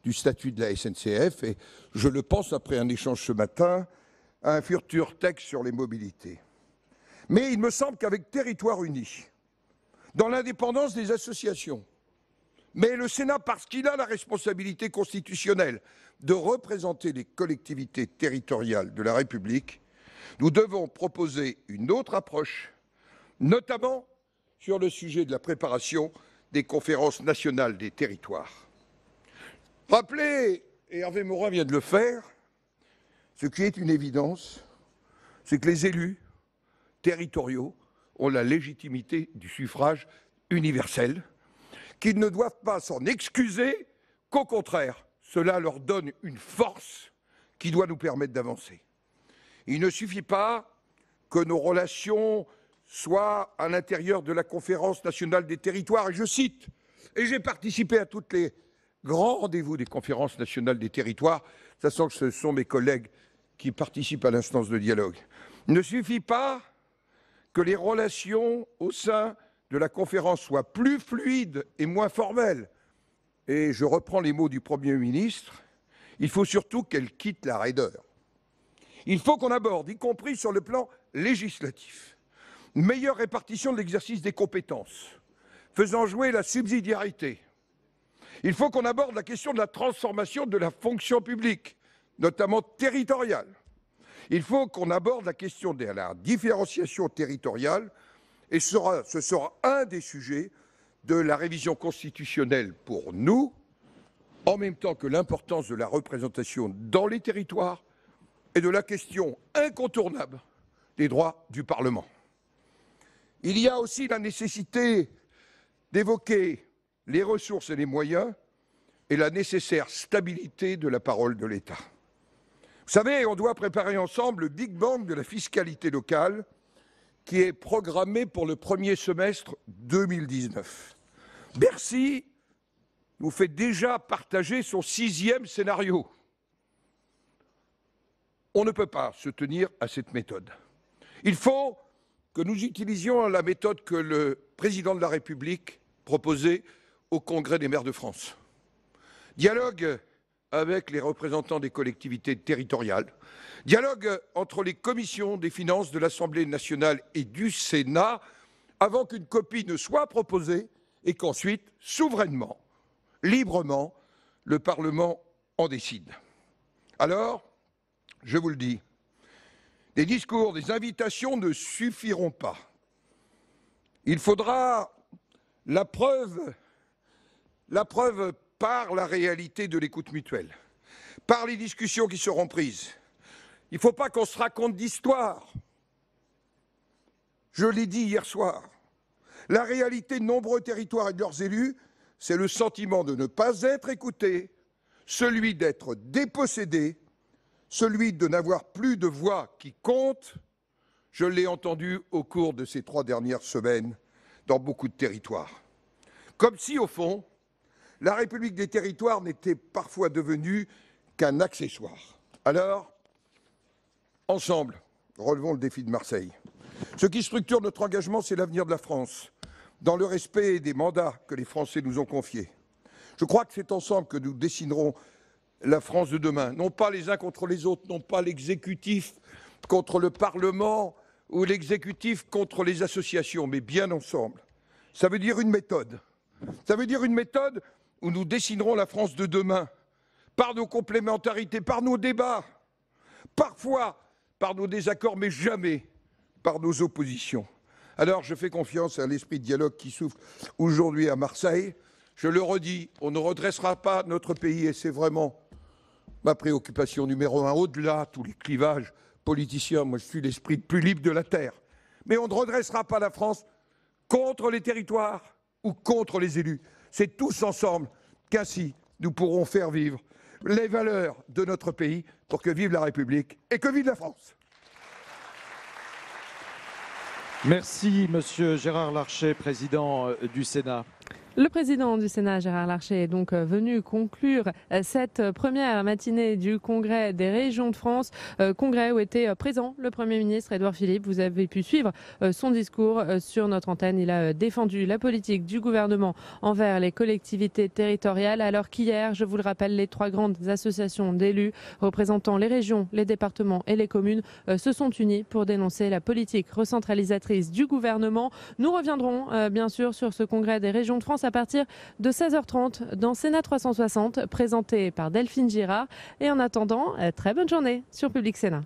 du statut de la SNCF et je le pense, après un échange ce matin, à un futur texte sur les mobilités. Mais il me semble qu'avec Territoires Unis, dans l'indépendance des associations, mais le Sénat, parce qu'il a la responsabilité constitutionnelle de représenter les collectivités territoriales de la République, nous devons proposer une autre approche, notamment sur le sujet de la préparation des conférences nationales des territoires. Rappelez, et Hervé Morin vient de le faire, ce qui est une évidence, c'est que les élus territoriaux ont la légitimité du suffrage universel, qu'ils ne doivent pas s'en excuser, qu'au contraire, cela leur donne une force qui doit nous permettre d'avancer. Il ne suffit pas que nos relations soient à l'intérieur de la Conférence nationale des territoires, et je cite, et j'ai participé à tous les grands rendez-vous des conférences nationales des territoires, sachant que ce sont mes collègues qui participent à l'instance de dialogue. Il ne suffit pas que les relations au sein de la conférence soient plus fluides et moins formelles. Et je reprends les mots du Premier ministre, il faut surtout qu'elles quittent la raideur. Il faut qu'on aborde, y compris sur le plan législatif, une meilleure répartition de l'exercice des compétences, faisant jouer la subsidiarité. Il faut qu'on aborde la question de la transformation de la fonction publique, notamment territoriale. Il faut qu'on aborde la question de la différenciation territoriale, et ce sera un des sujets de la révision constitutionnelle pour nous, en même temps que l'importance de la représentation dans les territoires et de la question incontournable des droits du Parlement. Il y a aussi la nécessité d'évoquer les ressources et les moyens et la nécessaire stabilité de la parole de l'État. Vous savez, on doit préparer ensemble le Big Bang de la fiscalité locale qui est programmé pour le premier semestre 2019. Bercy nous fait déjà partager son 6e scénario. On ne peut pas se tenir à cette méthode. Il faut que nous utilisions la méthode que le président de la République proposait au Congrès des maires de France. Dialogue avec les représentants des collectivités territoriales, dialogue entre les commissions des finances de l'Assemblée nationale et du Sénat, avant qu'une copie ne soit proposée et qu'ensuite, souverainement, librement, le Parlement en décide. Alors, je vous le dis, des discours, des invitations ne suffiront pas. Il faudra la preuve par la réalité de l'écoute mutuelle, par les discussions qui seront prises. Il ne faut pas qu'on se raconte d'histoire. Je l'ai dit hier soir. La réalité de nombreux territoires et de leurs élus, c'est le sentiment de ne pas être écouté, celui d'être dépossédé, celui de n'avoir plus de voix qui compte. Je l'ai entendu au cours de ces 3 dernières semaines dans beaucoup de territoires. Comme si, au fond, la République des territoires n'était parfois devenue qu'un accessoire. Alors, ensemble, relevons le défi de Marseille. Ce qui structure notre engagement, c'est l'avenir de la France, dans le respect des mandats que les Français nous ont confiés. Je crois que c'est ensemble que nous dessinerons la France de demain, non pas les uns contre les autres, non pas l'exécutif contre le Parlement ou l'exécutif contre les associations, mais bien ensemble. Ça veut dire une méthode. Ça veut dire une méthode où nous dessinerons la France de demain, par nos complémentarités, par nos débats, parfois par nos désaccords, mais jamais par nos oppositions. Alors je fais confiance à l'esprit de dialogue qui souffle aujourd'hui à Marseille. Je le redis, on ne redressera pas notre pays, et c'est vraiment ma préoccupation numéro 1, au-delà de tous les clivages politiciens. Moi, je suis l'esprit le plus libre de la terre. Mais on ne redressera pas la France contre les territoires ou contre les élus. C'est tous ensemble qu'ainsi nous pourrons faire vivre les valeurs de notre pays pour que vive la République et que vive la France. Merci, Monsieur Gérard Larcher, président du Sénat. Le président du Sénat, Gérard Larcher, est donc venu conclure cette première matinée du Congrès des régions de France, congrès où était présent le Premier ministre Édouard Philippe. Vous avez pu suivre son discours sur notre antenne. Il a défendu la politique du gouvernement envers les collectivités territoriales, alors qu'hier, je vous le rappelle, les 3 grandes associations d'élus représentant les régions, les départements et les communes se sont unies pour dénoncer la politique recentralisatrice du gouvernement. Nous reviendrons bien sûr sur ce Congrès des régions de France à partir de 16h30 dans Sénat 360, présenté par Delphine Girard. Et en attendant, très bonne journée sur Public Sénat.